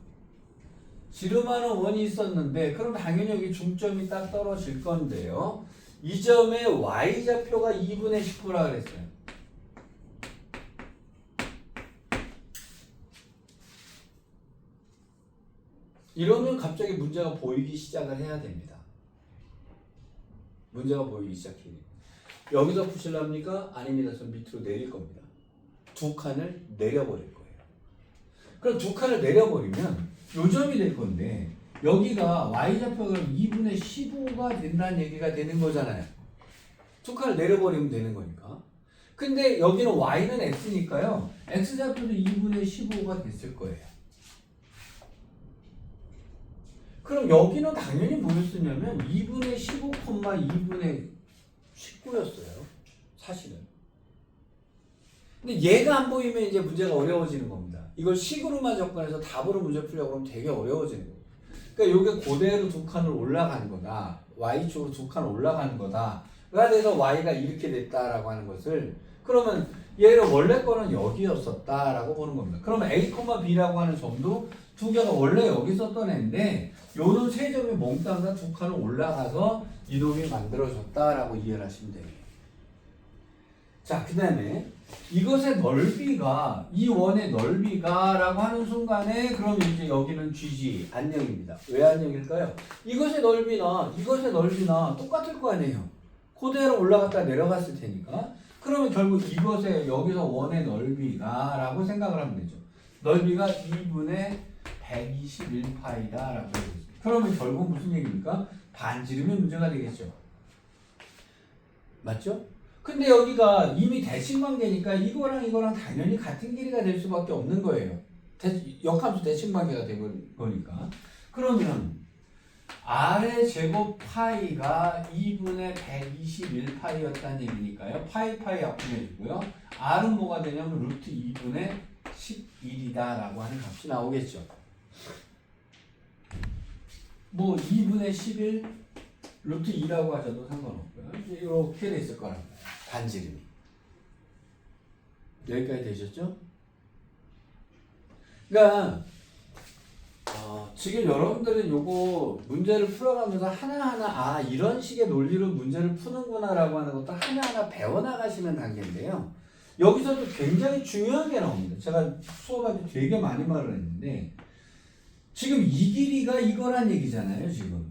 지름하는 원이 있었는데 그럼 당연히 여기 중점이 딱 떨어질 건데요. 이 점의 y좌표가 2분의 19라 그랬어요. 이러면 갑자기 문제가 보이기 시작을 해야 됩니다. 문제가 보이기 시작해요. 여기서 푸실랍니까? 아닙니다. 전 밑으로 내릴 겁니다. 두 칸을 내려버릴 거예요. 그럼 두 칸을 내려버리면 요점이 될 건데 여기가 y좌표가 2분의 15가 된다는 얘기가 되는 거잖아요. 두 칸을 내려버리면 되는 거니까. 근데 여기는 y는 x니까요. x좌표도 2분의 15가 됐을 거예요. 그럼 여기는 당연히 뭐였었냐면 2분의 15, 2분의 19였어요. 사실은. 근데 얘가 안 보이면 이제 문제가 어려워지는 겁니다. 이걸 식으로만 접근해서 답으로 문제 풀려고 하면 되게 어려워지는 거예요. 그러니까 이게 그대로 두 칸을 올라가는 거다. y축으로 두 칸 올라가는 거다. 가 돼서 y가 이렇게 됐다라고 하는 것을 그러면 얘를 원래 거는 여기였었다라고 보는 겁니다. 그러면 a, b라고 하는 점도 두 개가 원래 여기 있었던 애인데 요런 세 점이 몽땅 다 두 칸을 올라가서 이동이 만들어졌다라고 이해를 하시면 돼요. 자, 그 다음에 이것의 넓이가 이 원의 넓이가 라고 하는 순간에 그럼 이제 여기는 GG 안녕입니다. 왜 안녕일까요? 이것의 넓이나 똑같을 거 아니에요. 그대로 올라갔다 내려갔을 테니까 그러면 결국 이것의 여기서 원의 넓이가 라고 생각을 하면 되죠. 넓이가 2분의 121파이다 라고 해보겠습니다. 그러면 결국 무슨 얘기입니까? 반지름이 문제가 되겠죠. 맞죠? 근데 여기가 이미 대칭관계니까 이거랑 당연히 같은 길이가 될 수밖에 없는 거예요. 역함수 대칭관계가 되는 거니까. 그러면 R의 제곱 파이가 2분의 121파이였다는 얘기니까요. 파이 약분해주고요. R은 뭐가 되냐면 루트 2분의 11이다 라고 하는 값이 나오겠죠. 뭐 2분의 11 루트 2라고 하셔도 상관없고요. 이렇게 돼 있을 거란 말이에요. 반지름이. 여기까지 되셨죠? 그러니까 지금 여러분들은 요거 문제를 풀어가면서 하나하나 이런 식의 논리로 문제를 푸는구나 라고 하는 것도 하나하나 배워나가시는 단계인데요. 여기서도 굉장히 중요한 게 나옵니다. 제가 수업할 때 되게 많이 말을 했는데 지금 이 길이가 이거란 얘기잖아요. 지금.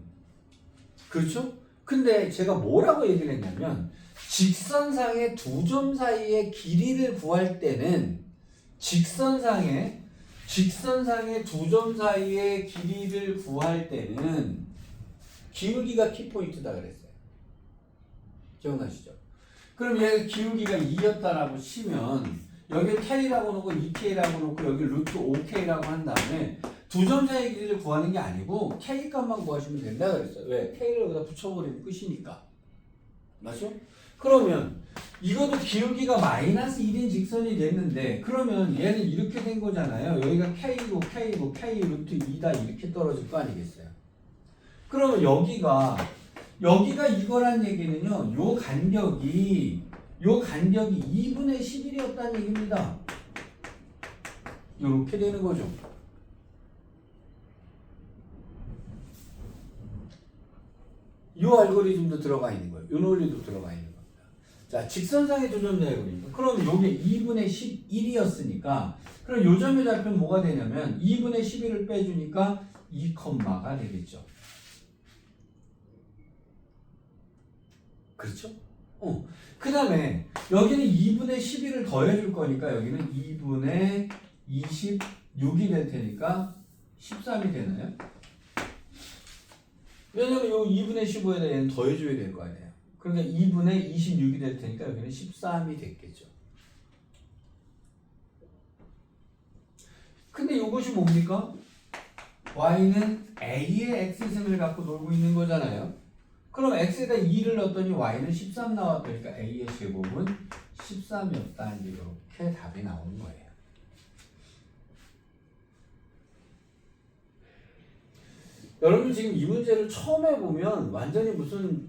그렇죠? 근데 제가 뭐라고 얘기를 했냐면 직선상의 두 점 사이의 길이를 구할 때는 직선상의 두 점 사이의 길이를 구할 때는 기울기가 키포인트다 그랬어요. 기억나시죠? 그럼 얘가 기울기가 2였다라고 치면 여기 K라고 놓고 2K라고 놓고 여기 루트 5K라고 한 다음에 두 점 사이의 길이를 구하는 게 아니고 K 값만 구하시면 된다 그랬어요. 왜? K를 여기다 붙여버리면 끝이니까. 맞죠? 그러면 이것도 기울기가 마이너스 1인 직선이 됐는데 그러면 얘는 이렇게 된 거잖아요. 여기가 K고 K 루트 2다 이렇게 떨어질 거 아니겠어요. 그러면 여기가 이거란 얘기는요. 요 간격이 2분의 11이었다는 얘기입니다. 이렇게 되는 거죠. 이 알고리즘도 들어가 있는 거예요. 이 논리도 들어가 있는 겁니다. 자, 직선상의 두 점 사이의 거리니까. 그럼 이게 2분의 11이었으니까 그럼 요 점의 좌표는 뭐가 되냐면 2분의 11을 빼주니까 2컴마가 되겠죠. 그렇죠? 그 다음에 여기는 2분의 11을 더해줄 거니까 여기는 2분의 26이 될 테니까 13이 되나요? 왜냐면 요 2분의 15에다 얘는 더해줘야 될 거 아니에요. 그러니까 2분의 26이 될 테니까 여기는 13이 됐겠죠. 근데 이것이 뭡니까? y는 a의 x승을 갖고 놀고 있는 거잖아요. 그럼 x에다 2를 넣었더니 y는 13 나왔다니까 a의 제곱은 13이었다. 이제 이렇게 답이 나오는 거예요. 여러분 지금 이 문제를 처음 해보면 완전히 무슨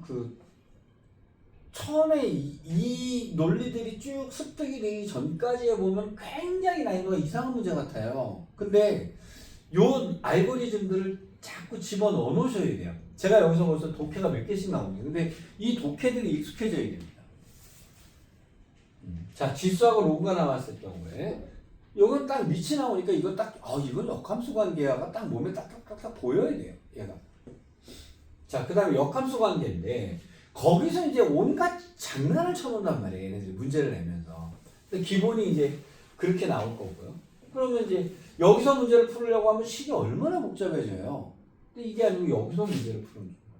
처음에 이 논리들이 쭉 습득이 되기 전까지에 보면 굉장히 난이도가 이상한 문제 같아요. 근데 요 알고리즘들을 자꾸 집어넣어 놓으셔야 돼요. 제가 여기서 벌써 독해가 몇 개씩 나오네요. 근데 이 독해들이 익숙해져야 됩니다. 자, 지수하고 로그가 나왔을 경우에 이건 딱 밑이 나오니까 이거 딱 이건 역함수 관계가 딱 몸에 딱딱딱 보여야 돼요. 얘가. 자, 그 다음에 역함수 관계인데 거기서 이제 온갖 장난을 쳐놓는단 말이에요. 얘네들이 문제를 내면서. 근데 기본이 이제 그렇게 나올 거고요. 그러면 이제 여기서 문제를 풀으려고 하면 식이 얼마나 복잡해져요. 근데 이게 아니고 여기서 문제를 푸는 거예요.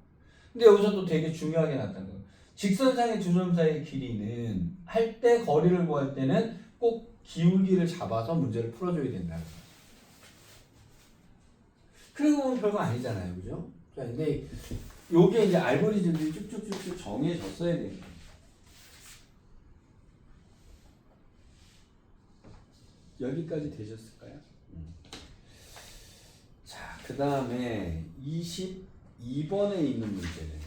근데 여기서 또 되게 중요하게 나타나는 거예요. 직선상의 두 점 사이의 길이는 할 때 거리를 구할 때는 꼭 기울기를 잡아서 문제를 풀어줘야 된다는 거예요. 그리고 보면 별거 아니잖아요. 그죠? 자, 근데 요게 이제 알고리즘들이 쭉쭉쭉쭉 정해졌어야 돼요. 여기까지 되셨을까요? 자, 그 다음에 22번에 있는 문제는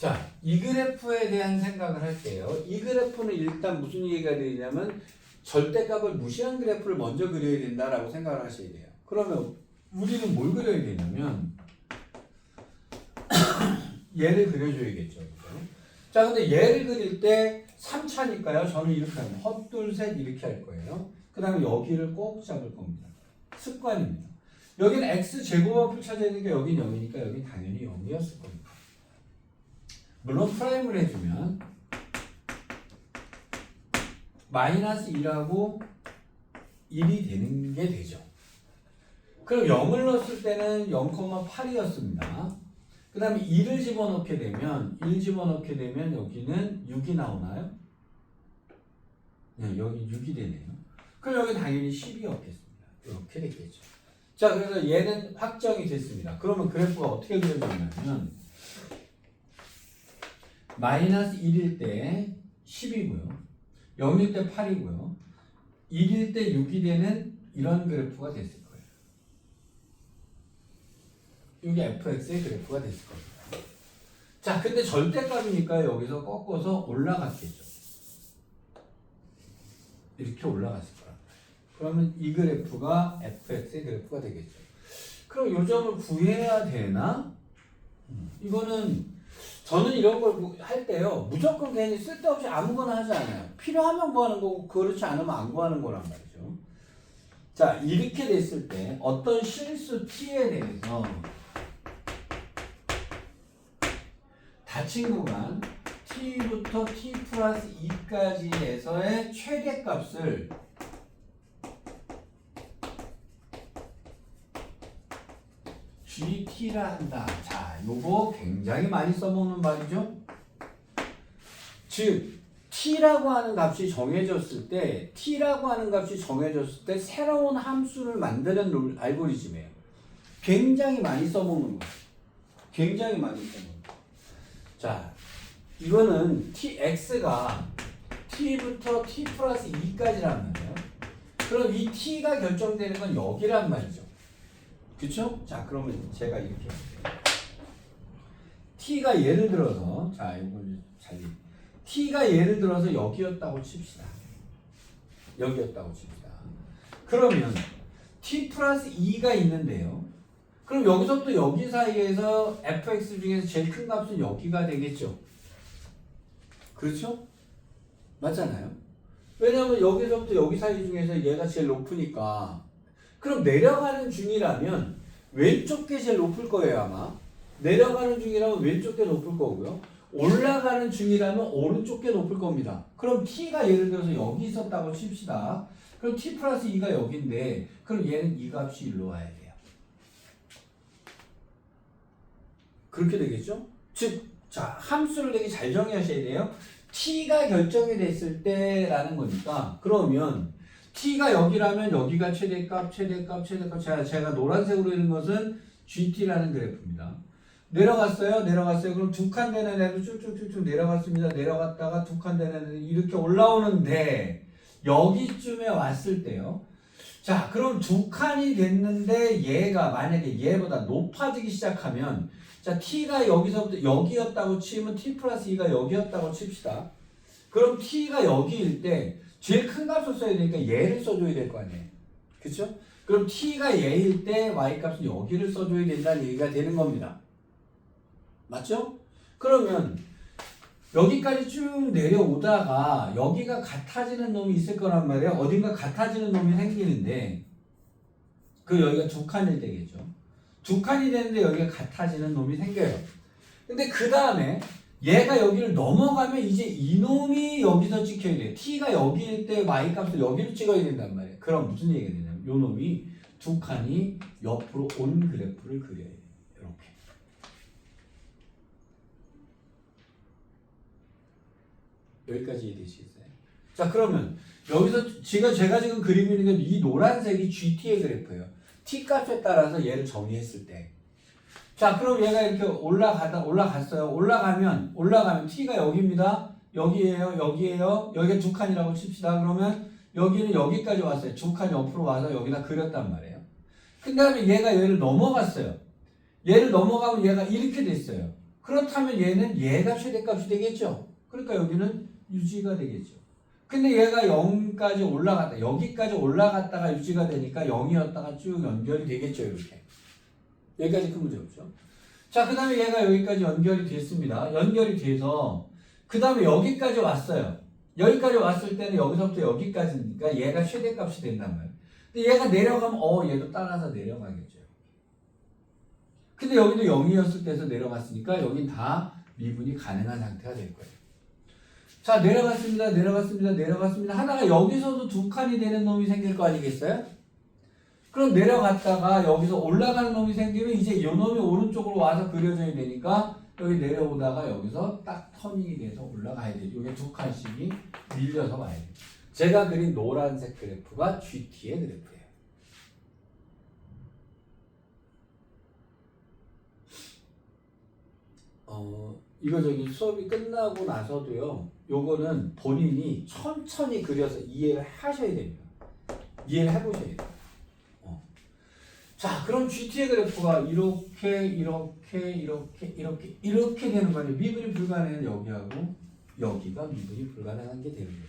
자, 이 그래프에 대한 생각을 할게요. 이 그래프는 일단 무슨 얘기가 되냐면 절대값을 무시한 그래프를 먼저 그려야 된다라고 생각을 하셔야 돼요. 그러면 우리는 뭘 그려야 되냐면 얘를 그려줘야겠죠. 그죠? 자, 근데 얘를 그릴 때 3차니까요. 저는 이렇게 하면 헛둘 셋 이렇게 할 거예요. 그 다음에 여기를 꼭 잡을 겁니다. 습관입니다. 여기는 x제곱합을 찾아야 되니까 여기는 0이니까 여기 당연히 0이었을 겁니다. 물론 프라임을 해주면 마이너스 1하고 1이 되는 게 되죠. 그럼 0을 넣었을 때는 0,8이었습니다. 그 다음에 2를 집어넣게 되면 1 집어넣게 되면 여기는 6이 나오나요? 네, 여기 6이 되네요. 그럼 여기 당연히 10이었겠습니다. 이렇게 됐겠죠. 자, 그래서 얘는 확정이 됐습니다. 그러면 그래프가 어떻게 그려지냐면 마이너스 1일 때 10이고요. 0일 때 8이고요. 1일 때 6이 되는 이런 그래프가 됐을 거예요. 이게 fx의 그래프가 됐을 겁니다. 자, 근데 절대값이니까 여기서 꺾어서 올라갔겠죠. 이렇게 올라갔을 거라. 그러면 이 그래프가 fx의 그래프가 되겠죠. 그럼 이 점을 구해야 되나? 이거는 저는 이런 걸 할 때요, 무조건 괜히 쓸데없이 아무거나 하지 않아요. 필요하면 구하는 거고, 그렇지 않으면 안 구하는 거란 말이죠. 자, 이렇게 됐을 때 어떤 실수 t에 대해서 닫힌 구간 t부터 t 플러스 2까지에서의 최대값을 GT라 한다. 자, 요거 굉장히 많이 써먹는 말이죠. 즉, t라고 하는 값이 정해졌을 때, 새로운 함수를 만드는 알고리즘이에요. 굉장히 많이 써먹는 거. 굉장히 많이 써먹는 거. 자, 이거는 x가 t부터 t 플러스 2까지란 말이에요. 그럼 이 t가 결정되는 건 여기란 말이죠. 그쵸? 자, 그러면 제가 이렇게 할게요. t가 예를 들어서, 자, 이걸 잘 t가 예를 들어서 여기였다고 칩시다. 여기였다고 칩시다. 그러면 t 플러스 2가 있는데요. 그럼 여기서부터 여기 사이에서 fx 중에서 제일 큰 값은 여기가 되겠죠. 그렇죠? 맞잖아요. 왜냐하면 여기서부터 여기 사이 중에서 얘가 제일 높으니까. 그럼 내려가는 중이라면 왼쪽 게 제일 높을 거예요, 아마. 내려가는 중이라면 왼쪽 게 높을 거고요. 올라가는 중이라면 오른쪽 게 높을 겁니다. 그럼 t가 예를 들어서 여기 있었다고 칩시다. 그럼 t 플러스 2가 여기인데, 그럼 얘는 이 값이 일로 와야 돼요. 그렇게 되겠죠? 즉, 자, 함수를 되게 잘 정의하셔야 돼요. t가 결정이 됐을 때라는 거니까, 그러면 t가 여기라면 여기가 최대값, 최대값, 최대값. 제가 노란색으로 있는 것은 GT라는 그래프입니다. 내려갔어요. 내려갔어요. 그럼 두 칸 되는 애도 쭉쭉쭉쭉 내려갔습니다. 내려갔다가 두 칸 되는 애도 이렇게 올라오는데 여기쯤에 왔을 때요. 자, 그럼 두 칸이 됐는데 얘가 만약에 얘보다 높아지기 시작하면 자, t가 여기서부터 여기였다고 치면 t 플러스 2가 여기였다고 칩시다. 그럼 t가 여기일 때 제일 큰 값을 써야 되니까 얘를 써줘야 될 거 아니에요. 그쵸? 그럼 t가 얘일 때 y값은 여기를 써줘야 된다는 얘기가 되는 겁니다. 맞죠? 그러면 여기까지 쭉 내려오다가 여기가 같아지는 놈이 있을 거란 말이에요. 어딘가 같아지는 놈이 생기는데 그 여기가 두 칸일 때겠죠. 두 칸이 되는데 여기가 같아지는 놈이 생겨요. 근데 그 다음에 얘가 여기를 넘어가면 이제 이놈이 여기서 찍혀야 돼요. t가 여기일 때 y값을 여기로 찍어야 된단 말이에요. 그럼 무슨 얘기가 되냐면 요 놈이 두 칸이 옆으로 온 그래프를 그려야 돼요. 이렇게. 여기까지 이해되시겠어요? 자, 그러면 여기서 제가 지금 그리고 있는 게 이 노란색이 GT의 그래프예요. t 값에 따라서 얘를 정의했을 때. 자, 그럼 얘가 이렇게 올라갔어요. 올라가면 t가 여기입니다. 여기에요. 여기가 두 칸이라고 칩시다. 그러면 여기는 여기까지 왔어요. 두 칸 옆으로 와서 여기다 그렸단 말이에요. 그 다음에 얘가 얘를 넘어갔어요. 얘를 넘어가면 얘가 이렇게 됐어요. 그렇다면 얘가 최대값이 되겠죠. 그러니까 여기는 유지가 되겠죠. 근데 얘가 0까지 올라갔다. 여기까지 올라갔다가 유지가 되니까 0이었다가 쭉 연결이 되겠죠. 이렇게. 여기까지 큰 문제 없죠. 자, 그 다음에 얘가 여기까지 연결이 됐습니다. 연결이 돼서 그 다음에 여기까지 왔어요. 여기까지 왔을 때는 여기서부터 여기까지니까 얘가 최대값이 된단 말이에요. 근데 얘가 내려가면 얘도 따라서 내려가겠죠. 근데 여기도 0이었을 때에서 내려갔으니까 여긴 다 미분이 가능한 상태가 될 거예요. 자, 내려갔습니다. 하다가 여기서도 두 칸이 되는 놈이 생길 거 아니겠어요? 그럼 내려갔다가 여기서 올라가는 놈이 생기면 이제 이 놈이 오른쪽으로 와서 그려져야 되니까 여기 내려오다가 여기서 딱 터닝이 돼서 올라가야 돼요. 이게 두 칸씩이 밀려서 와야 돼요. 제가 그린 노란색 그래프가 GT의 그래프예요. 이거 수업이 끝나고 나서도요. 요거는 본인이 천천히 그려서 이해를 하셔야 됩니다. 이해를 해보셔야 돼요. 자, 그럼 GT의 그래프가 이렇게 되는 거 아니에요. 미분이 불가능한 여기하고 여기가 미분이 불가능한 게 되는 거예요.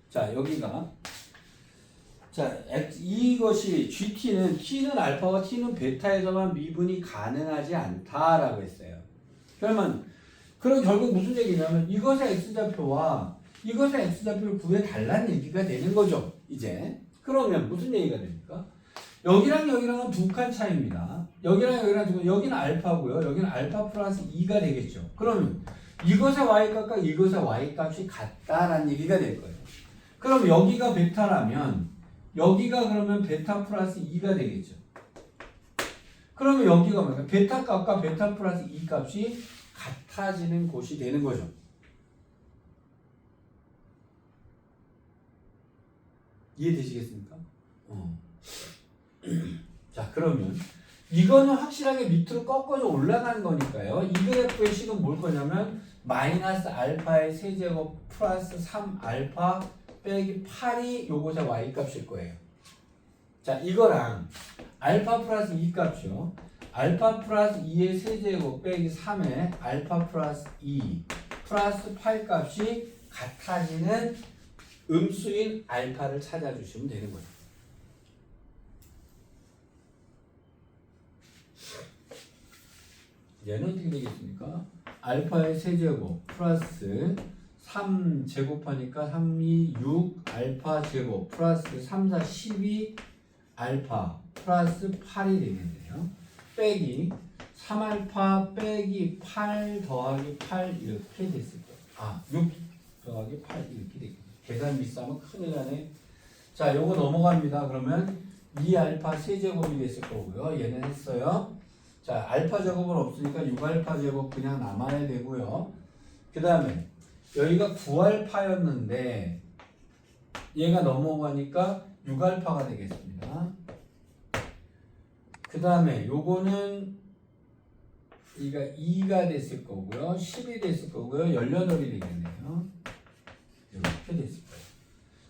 자, 여기가 이것이 GT는 T는 알파와 T는 베타에서만 미분이 가능하지 않다라고 했어요. 그러면 결국 무슨 얘기냐면 이것의 X좌표와 이것의 X좌표를 구해달라는 얘기가 되는 거죠. 이제 그러면 무슨 얘기가 됩니까? 여기랑 여기랑은 두 칸 차이입니다. 여기는 알파고요. 여기는 알파 플러스 2가 되겠죠. 그러면 이것의 y값과 이것의 y값이 같다라는 얘기가 될 거예요. 그럼 여기가 베타라면 여기가 그러면 베타 플러스 2가 되겠죠. 그러면 여기가 뭐냐? 베타 값과 베타 플러스 2 값이 같아지는 곳이 되는 거죠. 이해되시겠습니까? 자, 그러면 이거는 확실하게 밑으로 꺾어서 올라가는 거니까요. 이 그래프의 식은 뭘 거냐면 마이너스 알파의 세제곱 플러스 3알파 빼기 8이 요것의 y값일 거예요. 자, 이거랑 알파 플러스 2 값이요. 알파 플러스 2의 세제곱 빼기 3의 알파 플러스 2 플러스 8 값이 같아지는 음수인 알파를 찾아주시면 되는 거예요. 얘는 어떻게 되겠습니까? 알파의 세제곱 플러스 3 제곱하니까 3이 6 알파 제곱 플러스 3, 4, 12 알파 플러스 8이 되겠네요. 빼기 3알파 빼기 8 더하기 8 이렇게 됐을 거예요. 6 더하기 8 이렇게 되겠네요. 계산 미스하면 큰일 나네. 자, 요거 넘어갑니다. 그러면 2알파 세제곱이 됐을 거고요. 얘는 했어요. 자, 알파 제곱은 없으니까 6알파 제곱 그냥 남아야 되고요. 그 다음에 여기가 9알파였는데 얘가 넘어가니까 6알파가 되겠습니다. 그 다음에 요거는 이가 2가 됐을 거고요. 10이 됐을 거고요. 18이 되겠네요. 이렇게 됐을 거예요.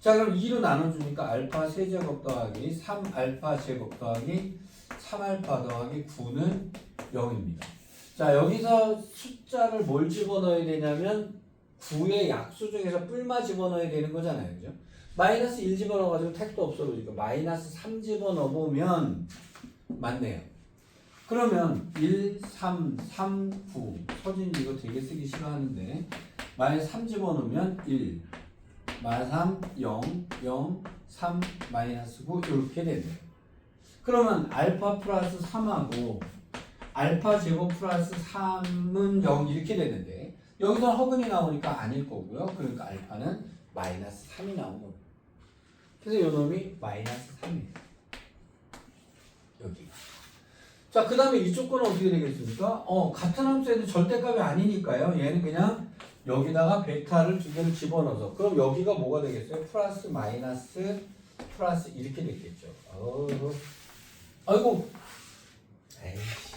자, 그럼 2로 나눠주니까 알파 세제곱 더하기 3알파 제곱 더하기 3알파 더하기 9는 0입니다. 자, 여기서 숫자를 뭘 집어넣어야 되냐면 9의 약수 중에서 뿔마 집어넣어야 되는 거잖아요. 그죠? 마이너스 1 집어넣어가지고 택도 없어지니까 마이너스 3 집어넣어보면 맞네요. 그러면 1, 3, 3, 9 서진 이거 되게 쓰기 싫어하는데 마이너스 3 집어넣으면 1 마이너스 3, 0, 0, 3, 마이너스 9 이렇게 되네요. 그러면 알파 플러스 3하고 알파 제곱 플러스 3은 0 이렇게 되는데 여기서 허근이 나오니까 아닐 거고요. 그러니까 알파는 마이너스 3이 나온 겁니다. 그래서 요 놈이 마이너스 3이에요. 여기가. 자, 그 다음에 이쪽 거는 어떻게 되겠습니까? 같은 함수에도 절대값이 아니니까요. 얘는 그냥 여기다가 베타를 두 개를 집어넣어서 그럼 여기가 뭐가 되겠어요? 플러스 마이너스 플러스 이렇게 됐겠죠. 아이고 에이씨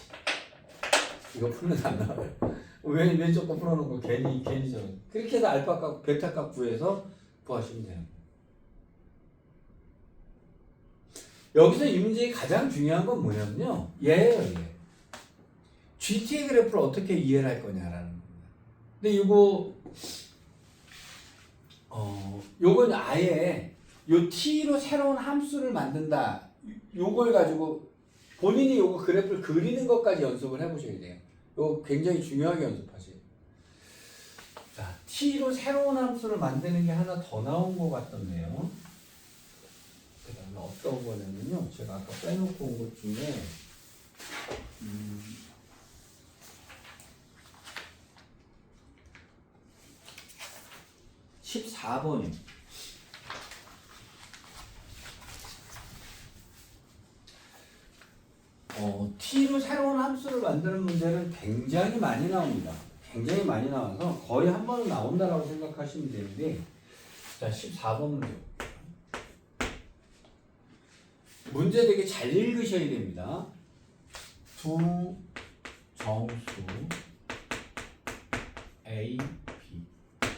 이거 풀면 안 나와요. 왜 조금 풀어놓고 괜히 저 그렇게 해서 알파 값 베타 값 구해서 구하시면 돼요. 여기서 이 문제의 가장 중요한 건 뭐냐면요. 얘예요, 얘. GT의 그래프를 어떻게 이해를 할 거냐라는 겁니다. 근데 요건 아예 요 t로 새로운 함수를 만든다. 요걸 가지고 본인이 요거 그래프를 그리는 것까지 연습을 해보셔야 돼요. 요거 굉장히 중요하게 연습하세요. 자, t로 새로운 함수를 만드는 게 하나 더 나온 것 같던데요. 그 다음에 어떤 거냐면요. 제가 아까 빼놓고 온 것 중에 14번이요. t로 새로운 함수를 만드는 문제는 굉장히 많이 나옵니다. 굉장히 많이 나와서 거의 한 번은 나온다라고 생각하시면 되는데 자, 14번 문제. 문제 되게 잘 읽으셔야 됩니다. 두 정수 A, B.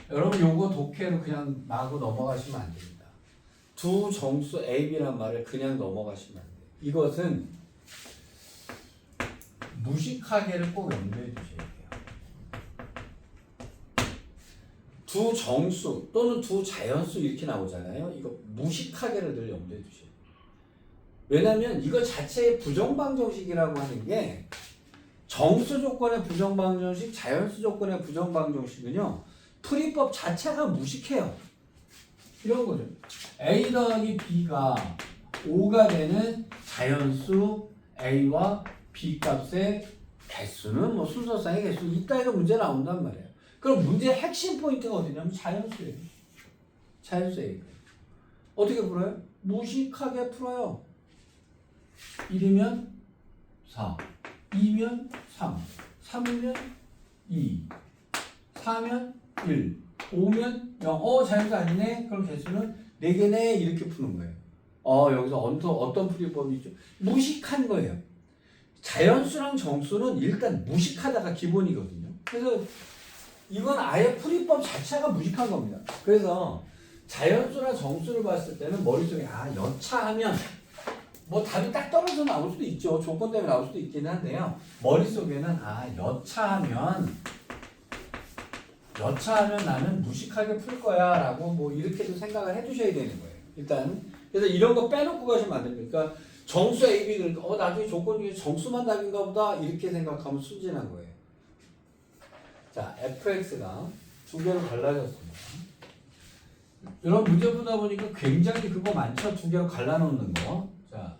여러분 요거 독해로 그냥 마구 넘어가시면 안 됩니다. 두 정수 A, B란 말을 그냥 넘어가시면 안 돼요. 이것은 무식하게를 꼭 염두에 두셔야 돼요. 두 정수 또는 두 자연수 이렇게 나오잖아요. 이거 무식하게를 늘 염두에 두셔야 돼요. 왜냐면 이거 자체의 부정방정식이라고 하는 게 정수 조건의 부정방정식, 자연수 조건의 부정방정식은요. 풀이법 자체가 무식해요. 이런 거죠. A 더하기 B가 5가 되는 자연수 A와 B 값의 개수는 뭐 순서상의 개수 이따위로 문제 나온단 말이에요. 그럼 문제의 핵심 포인트가 어디냐면 자연수예요. 자연수예요. 어떻게 풀어요? 무식하게 풀어요. 1이면 4, 2면 3, 3이면 2, 4면 1, 5면 0. 자연수 아니네? 그럼 개수는 4개네? 이렇게 푸는 거예요. 여기서 어떤 풀이법이 있죠? 무식한 거예요. 자연수랑 정수는 일단 무식하다가 기본이거든요. 그래서 이건 아예 풀이법 자체가 무식한 겁니다. 그래서 자연수나 정수를 봤을 때는 머릿속에 여차하면 뭐 답이 딱 떨어져 나올 수도 있죠. 조건 때문에 나올 수도 있긴 한데요. 머릿속에는 여차하면 나는 무식하게 풀 거야 라고 뭐 이렇게도 생각을 해주셔야 되는 거예요. 일단 그래서 이런 거 빼놓고 가시면 안 됩니다. 그러니까 정수 A, B 그러니까 나중에 조건 중에 정수만 답인가 보다 이렇게 생각하면 순진한 거예요. 자, fx가 두 개로 갈라졌습니다. 이런 문제 보다 보니까 굉장히 그거 많죠. 두 개로 갈라놓는 거. 자,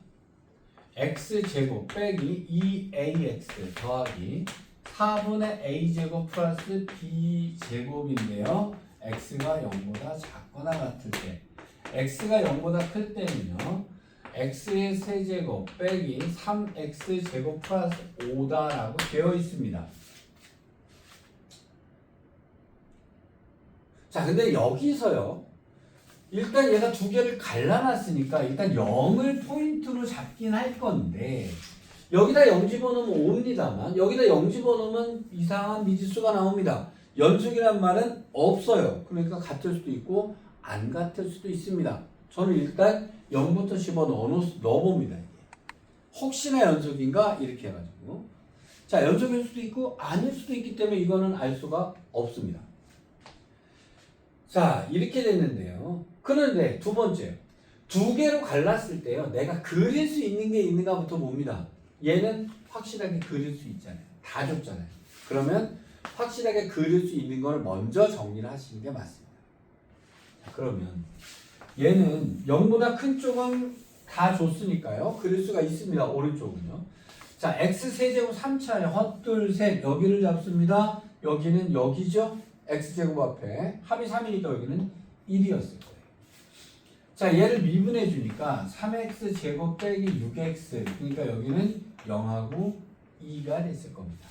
x제곱 빼기 2ax 더하기 4분의 a제곱 플러스 b제곱인데요. x가 0보다 작거나 같을 때 x가 0보다 클 때는요. x의 세제곱 빼기 3x제곱 플러스 5다라고 되어 있습니다. 자, 근데 여기서요. 일단 얘가 두 개를 갈라놨으니까 일단 0을 포인트로 잡긴 할 건데 여기다 0 집어넣으면 5입니다만 여기다 0 집어넣으면 이상한 미지수가 나옵니다. 연속이란 말은 없어요. 그러니까 같을 수도 있고 안 같을 수도 있습니다. 저는 일단 0부터 10어 넣어봅니다. 혹시나 연속인가 이렇게 해가지고 자 연속일 수도 있고 아닐 수도 있기 때문에 이거는 알 수가 없습니다. 자 이렇게 됐는데요. 그런데 두 번째 두 개로 갈랐을 때요 내가 그릴 수 있는 게 있는가부터 봅니다. 얘는 확실하게 그릴 수 있잖아요. 다 줬잖아요. 그러면 확실하게 그릴 수 있는 걸 먼저 정리를 하시는 게 맞습니다. 자, 그러면 얘는 0보다 큰 쪽은 다 줬으니까요. 그릴 수가 있습니다. 오른쪽은요. 자, x세제곱 3차에 헛둘 셋 여기를 잡습니다. 여기는 여기죠. x제곱 앞에 합이 3이니까 여기는 1이었을 거예요. 자, 얘를 미분해 주니까 3x 제곱 빼기 6x 그러니까 여기는 0하고 2가 됐을 겁니다.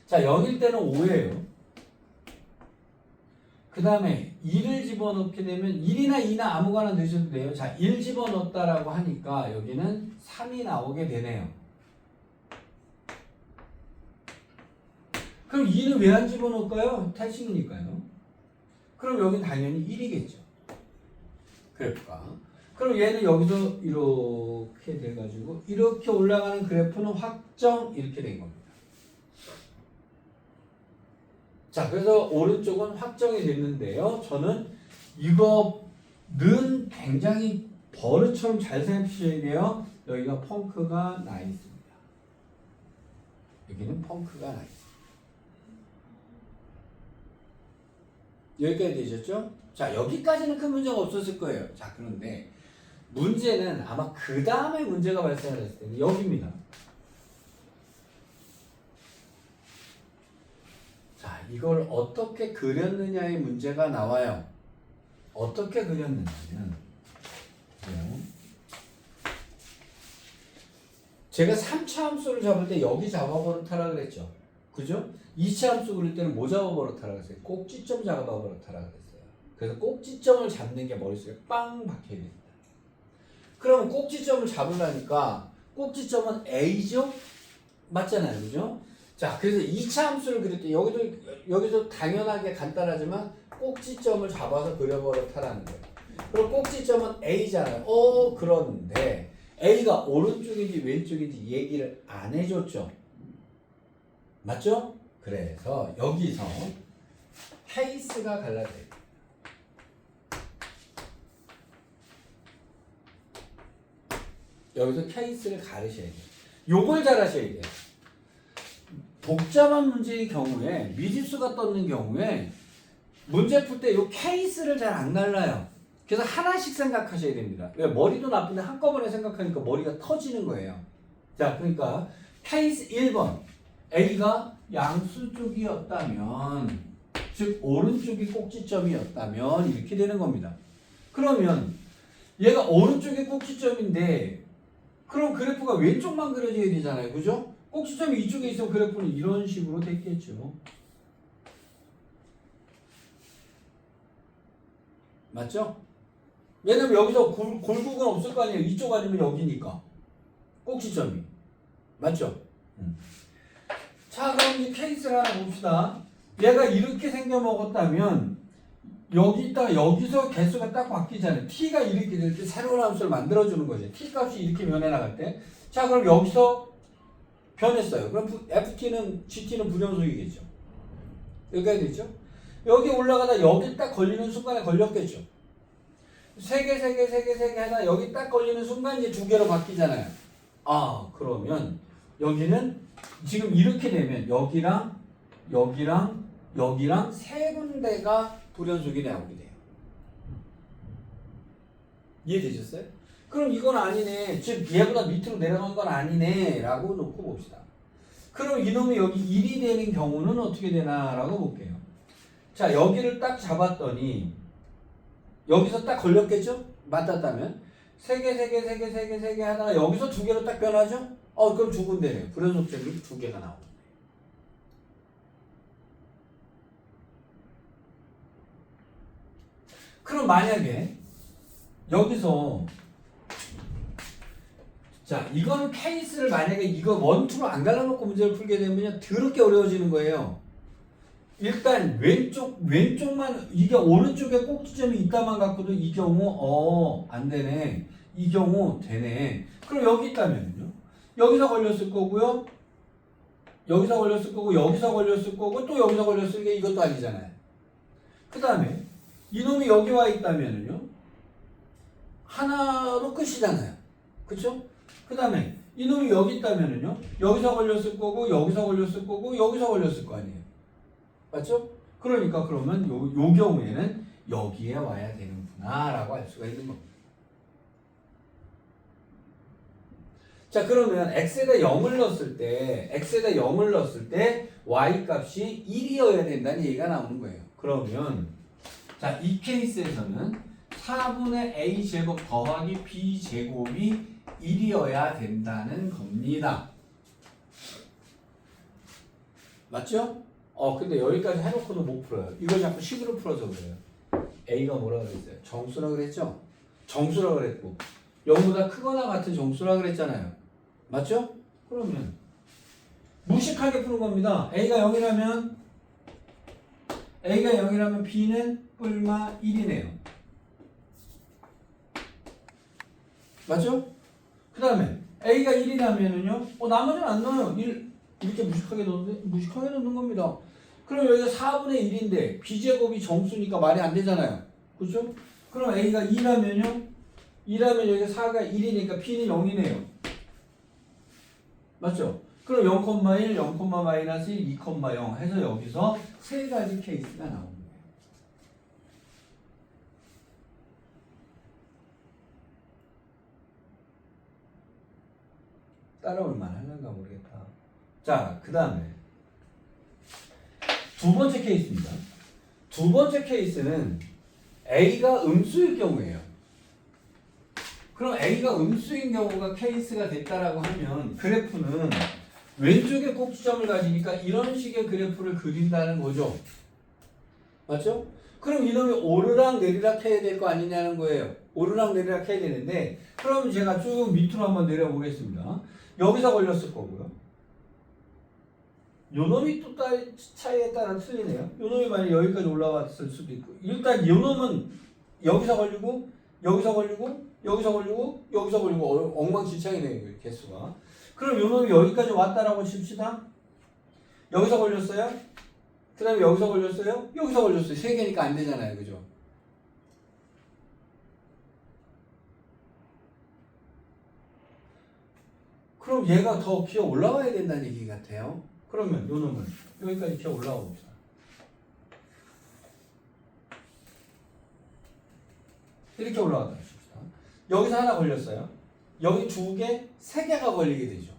자, 0일 때는 5예요. 그 다음에 2를 집어넣게 되면 1이나 2나 아무거나 넣으셔도 돼요. 자, 1 집어넣었다라고 하니까 여기는 3이 나오게 되네요. 그럼 2는 왜 안 집어넣을까요? 탈식이니까요. 그럼 여기 당연히 1이겠죠. 그래프가. 그럼 얘는 여기서 이렇게 돼가지고 이렇게 올라가는 그래프는 확정 이렇게 된 겁니다. 자, 그래서 오른쪽은 확정이 됐는데요. 저는 이거는 굉장히 버릇처럼 잘 생각하셔야 돼요. 여기가 펑크가 나 있습니다. 여기는 펑크가 나 있습니다. 여기까지 되셨죠? 자, 여기까지는 큰 문제가 없었을 거예요. 자, 그런데 문제는 아마 그 다음에 문제가 발생했을 때는 여기입니다. 자, 이걸 어떻게 그렸느냐의 문제가 나와요. 어떻게 그렸느냐면 제가 3차 함수를 잡을 때 여기 잡아버릇하라 그랬죠. 그죠? 2차 함수 그릴 때는 뭐 잡아버릇하라 그랬어요? 꼭지점 잡아버릇하라 그랬어요. 그래서 꼭지점을 잡는 게 머릿속에 빵 박혀야 됩니다. 그럼 꼭지점을 잡으려니까 꼭지점은 A죠? 맞잖아요. 그죠? 자, 그래서 2차 함수를 그릴 때 여기도 당연하게 간단하지만 꼭지점을 잡아서 그려버릇하라는 거예요. 그럼 꼭지점은 A잖아요. 그런데 A가 오른쪽인지 왼쪽인지 얘기를 안 해줬죠. 맞죠? 그래서 여기서 케이스가 갈라져요. 여기서 케이스를 가르셔야 돼요. 요걸 잘 하셔야 돼요. 복잡한 문제의 경우에 미지수가 떴는 경우에 문제 풀 때 요 케이스를 잘 안 갈라요. 그래서 하나씩 생각하셔야 됩니다. 왜? 머리도 나쁜데 한꺼번에 생각하니까 머리가 터지는 거예요. 자, 그러니까 케이스 1번 A가 양수 쪽이었다면 즉 오른쪽이 꼭지점이었다면 이렇게 되는 겁니다. 그러면 얘가 오른쪽이 꼭지점인데 그럼 그래프가 왼쪽만 그려져야 되잖아요. 그죠? 꼭지점이 이쪽에 있으면 그래프는 이런 식으로 됐겠죠. 맞죠? 왜냐면 여기서 골국은 없을 거 아니에요. 이쪽 아니면 여기니까. 꼭지점이. 맞죠? 자, 그럼 이제 케이스를 하나 봅시다. 얘가 이렇게 생겨 먹었다면 여기다가 여기서 개수가 딱 바뀌잖아요. t가 이렇게 될 때 새로운 함수를 만들어주는 거죠. t 값이 이렇게 변해 나갈 때. 자, 그럼 여기서 변했어요. 그럼 ft는 gt는 불연속이겠죠. 여기까지 됐죠? 여기 올라가다 여기 딱 걸리는 순간에 걸렸겠죠. 세 개 하다 여기 딱 걸리는 순간 이제 두 개로 바뀌잖아요. 아, 그러면 여기는 지금 이렇게 되면 여기랑 세 군데가 불연속이 나오게 돼요. 이해되셨어요? 그럼 이건 아니네. 즉 얘보다 밑으로 내려간 건 아니네 라고 놓고 봅시다. 그럼 이놈이 여기 1이 되는 경우는 어떻게 되나라고 볼게요. 자, 여기를 딱 잡았더니 여기서 딱 걸렸겠죠? 맞았다면 세 개 하다가 여기서 두 개로 딱 변하죠? 그럼 두 군데네요. 불연속점이 두 개가 나옵니다. 그럼 만약에 여기서 자 이거는 케이스를 만약에 이거 원투로 안 갈라놓고 문제를 풀게 되면 더럽게 어려워지는 거예요. 일단 왼쪽만 이게 오른쪽에 꼭지점이 있다만 갖고도 이 경우 안 되네. 이 경우 되네. 그럼 여기 있다면요. 여기서 걸렸을 거고요. 여기서 걸렸을 거고 여기서 걸렸을 거고 또 여기서 걸렸을 게 이것도 아니잖아요. 그 다음에 이놈이 여기 와 있다면요. 하나로 끝이잖아요. 그쵸? 그 다음에 이놈이 여기 있다면요. 여기서 걸렸을 거고 여기서 걸렸을 거고 여기서 걸렸을 거 아니에요. 맞죠? 그러니까 그러면 요 경우에는 여기에 와야 되는구나 라고 할 수가 있는 겁니다. 자 그러면 x에다 0을 넣었을 때 y 값이 1이어야 된다는 얘기가 나오는 거예요. 그러면 자 이 케이스에서는 4분의 a 제곱 더하기 b 제곱이 1이어야 된다는 겁니다. 맞죠? 근데 여기까지 해놓고도 못 풀어요. 이걸 자꾸 식으로 풀어서 그래요. A가 뭐라 그랬어요? 정수라 그랬죠? 정수라 그랬고 0보다 크거나 같은 정수라 그랬잖아요. 맞죠? 그러면 무식하게 푸는 겁니다. A가 0이라면 B는 뿔마 1이네요. 맞죠? 그 다음에 A가 1이라면은요 나머지는 안 넣어요. 1 이렇게 무식하게 넣는 겁니다. 그럼 여기가 4분의 1인데 b제곱이 정수니까 말이 안 되잖아요. 그렇죠? 그럼 a가 2라면요. 2라면 여기가 4가 1이니까 b는 0이네요. 맞죠? 그럼 0,1, 0,-1, 2,0 해서 여기서 세 가지 케이스가 나오는 거예요. 따라올 만하는가 모르겠다. 자, 그 다음에 두 번째 케이스입니다. 두 번째 케이스는 A가 음수일 경우예요. 그럼 A가 음수인 경우가 케이스가 됐다라고 하면 그래프는 왼쪽에 꼭지점을 가지니까 이런 식의 그래프를 그린다는 거죠. 맞죠? 그럼 이놈이 오르락 내리락 해야 될 거 아니냐는 거예요. 오르락 내리락 해야 되는데 그럼 제가 쭉 밑으로 한번 내려보겠습니다. 여기서 걸렸을 거고요. 요놈이 또 차이에 따라 틀리네요. 요놈이 만약 여기까지 올라왔을 수도 있고 일단 요놈은 여기서 걸리고 여기서 걸리고 여기서 걸리고 여기서 걸리고 엉망진창이네요. 개수가. 그럼 요놈이 여기까지 왔다라고 칩시다. 여기서 걸렸어요. 그 다음에 여기서 걸렸어요. 여기서 걸렸어요. 세 개니까 안 되잖아요. 그죠? 그럼 얘가 더 기어 올라와야 된다는 얘기 같아요. 그러면 요 놈은 여기까지 기어 올라가 봅시다. 이렇게 올라갔다 봅시다. 여기서 하나 걸렸어요. 여기 두 개, 세 개가 걸리게 되죠.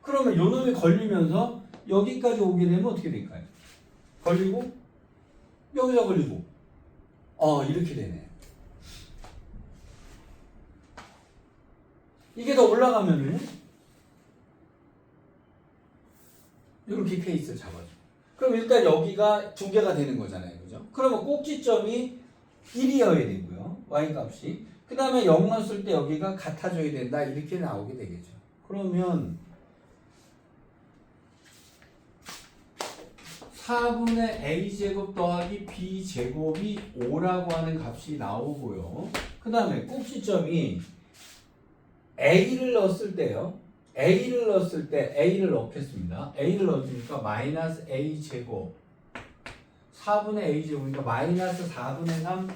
그러면 요 놈이 걸리면서 여기까지 오게 되면 어떻게 될까요? 걸리고 여기서 걸리고 이렇게 되네. 이게 더 올라가면은 이렇게 케이스를 잡아줘. 그럼 일단 여기가 두 개가 되는 거잖아요. 그죠? 그러면 꼭지점이 1이어야 되고요. y 값이. 그 다음에 0 넣었을 때 여기가 같아져야 된다. 이렇게 나오게 되겠죠. 그러면 4분의 a제곱 더하기 b제곱이 5라고 하는 값이 나오고요. 그 다음에 꼭지점이 a를 넣었을 때요. a를 넣었을 때 a를 넣겠습니다. a를 넣으니까 마이너스 a제곱 4분의 a제곱이니까 마이너스 4분의 3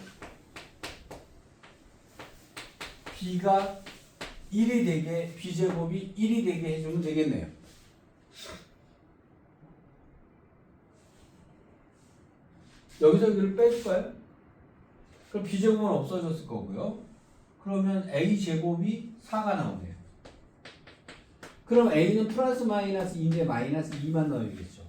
b가 1이 되게 b제곱이 1이 되게 해주면 되겠네요. 여기서 여기를 빼줄까요? 그럼 b제곱은 없어졌을 거고요. 그러면 a제곱이 4가 나오네요. 그럼 a는 플러스 마이너스 2인데 마이너스 2만 넣어야겠죠.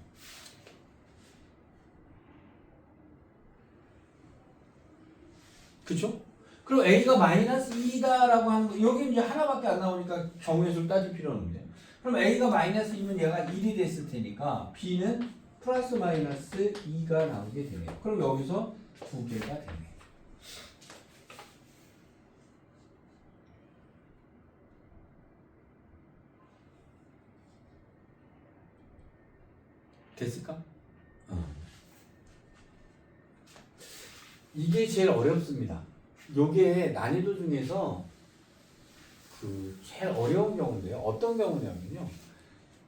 그쵸? 그럼 a가 마이너스 2다라고 하는 거 여기 이제 하나밖에 안 나오니까 경우의 수를 따질 필요는 없네요. 그럼 a가 마이너스 2면 얘가 1이 됐을 테니까 b는 플러스 마이너스 2가 나오게 되네요. 그럼 여기서 두 개가 되네요. 됐을까? 이게 제일 어렵습니다. 요게 난이도 중에서 그 제일 어려운 경우인데요. 어떤 경우냐면요.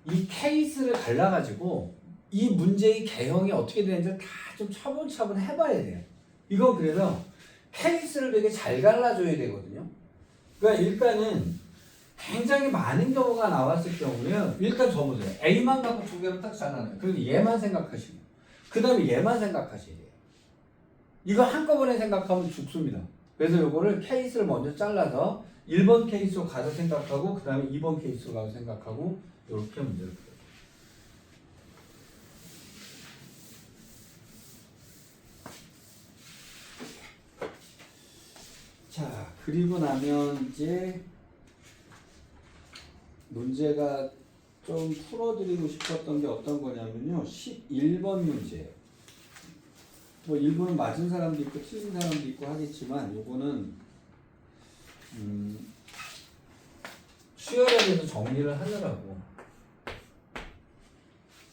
이 케이스를 갈라가지고 이 문제의 개형이 어떻게 되는지 다 좀 차분차분 해봐야 돼요. 이건 그래서 케이스를 되게 잘 갈라줘야 되거든요. 그러니까 일단은 굉장히 많은 경우가 나왔을 경우는 일단 접으세요. A만 갖고 두 개를 딱 잘라놔요. 그리고 얘만 생각하시고 그 다음에 얘만 생각하셔야 돼요. 이거 한꺼번에 생각하면 죽습니다. 그래서 요거를 케이스를 먼저 잘라서 1번 케이스로 가서 생각하고 그 다음에 2번 케이스로 가서 생각하고 이렇게 문제를 풀어요. 자, 그리고 나면 이제 문제가 좀 풀어드리고 싶었던 게 어떤 거냐면요. 11번 문제예요. 뭐 일부는 맞은 사람도 있고 틀린 사람도 있고 하겠지만 요거는 수열에 대해서 정리를 하느라고.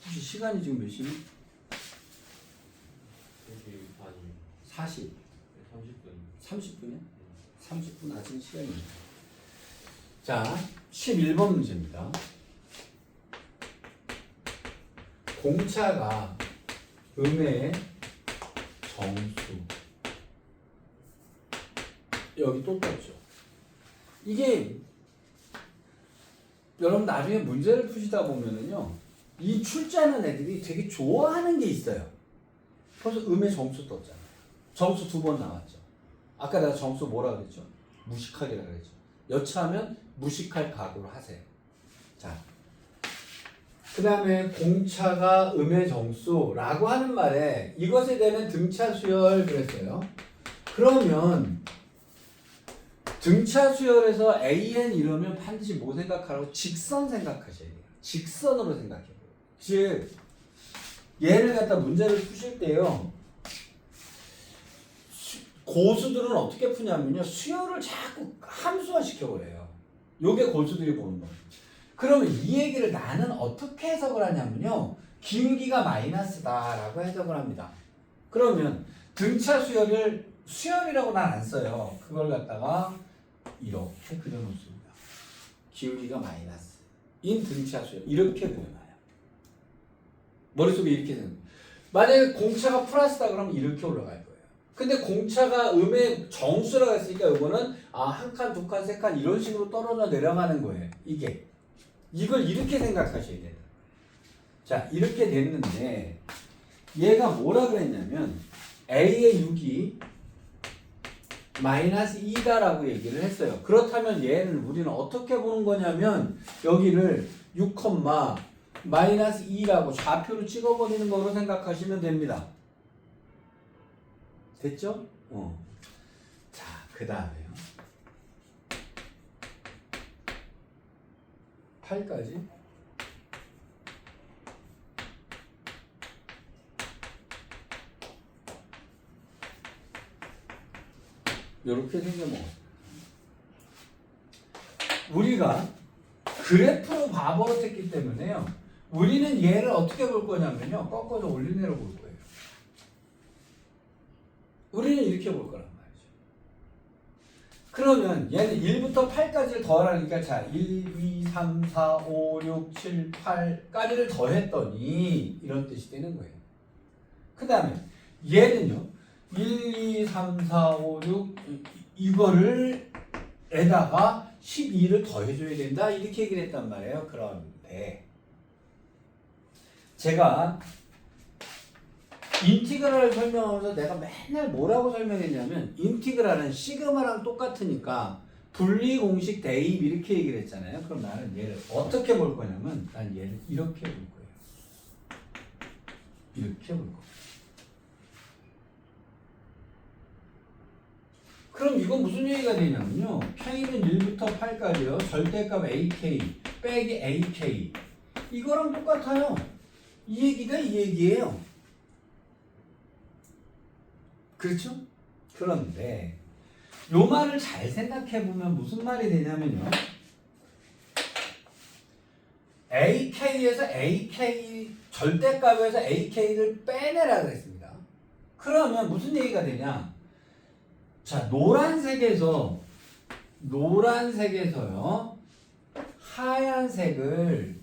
혹시 시간이 지금 몇 시니? 40. 30분이요? 30분 아직 시간입니다. 자, 11번 문제입니다. 공차가 음의 정수. 여기 또 떴죠. 이게 여러분 나중에 문제를 푸시다 보면은요, 이 출제하는 애들이 되게 좋아하는 게 있어요. 벌써 음의 정수 떴잖아요. 정수 2번 나왔죠. 아까 내가 정수 뭐라 그랬죠? 무식하게라 그랬죠. 여차하면 무식할 각오로 하세요. 자, 그 다음에 공차가 음의 정수라고 하는 말에 이것에 대한 등차 수열 그랬어요. 그러면 등차 수열에서 AN 이러면 반드시 뭐 생각하라고? 직선 생각하셔야 돼요. 직선으로 생각해요. 즉 얘를 갖다 문제를 푸실 때요. 고수들은 어떻게 푸냐면요. 수열을 자꾸 함수화 시켜버려요. 요게 고수들이 보는 거예요. 그러면 이 얘기를 나는 어떻게 해석을 하냐면요. 기울기가 마이너스다라고 해석을 합니다. 그러면 등차 수열을 수열이라고 난 안 써요. 그걸 갖다가 이렇게 그려놓습니다. 기울기가 마이너스 인 등차 수열 이렇게 그려놔요. 머릿속에 이렇게 되는 거예요. 만약에 공차가 플러스다 그러면 이렇게 올라갈 거예요. 근데 공차가 음의 정수라고 했으니까 이거는 한 칸, 두 칸, 세 칸 이런 식으로 떨어져 내려가는 거예요. 이걸 이렇게 생각하셔야 돼요. 자, 이렇게 됐는데 얘가 뭐라 그랬냐면 A의 6이 마이너스 2다라고 얘기를 했어요. 그렇다면 얘는 우리는 어떻게 보는 거냐면 여기를 6, 마이너스 2라고 좌표로 찍어버리는 거로 생각하시면 됩니다. 됐죠? 자, 그 다음에요. 8까지. 요렇게 생겨먹어요. 우리가 그래프로 봐버렸기 때문에요. 우리는 얘를 어떻게 볼 거냐면요. 꺾어서 올려내려 볼 거예요. 우리는 이렇게 볼 거란 말이죠. 그러면 얘는 1부터 8까지를 더하라니까 자 1, 2, 3, 4, 5, 6, 7, 8까지를 더했더니 이런 뜻이 되는 거예요. 그 다음에 얘는요. 1, 2, 3, 4, 5, 6 이거를 에다가 12를 더해줘야 된다 이렇게 얘기를 했단 말이에요. 그런데 제가 인티그랄을 설명하면서 내가 맨날 뭐라고 설명했냐면 인티그랄은 시그마랑 똑같으니까 분리공식 대입 이렇게 얘기를 했잖아요. 그럼 나는 얘를 어떻게 볼 거냐면 난 얘를 이렇게 볼 거예요. 이렇게 볼 거예요. 그럼 이건 무슨 얘기가 되냐면요. K는 1부터 8까지요. 절대값 AK 빼기 AK 이거랑 똑같아요. 이 얘기가 이 얘기예요. 그렇죠? 그런데 요 말을 잘 생각해보면 무슨 말이 되냐면요. AK에서 AK 절대값에서 AK를 빼내라 그랬습니다. 그러면 무슨 얘기가 되냐? 자, 노란색에서요, 하얀색을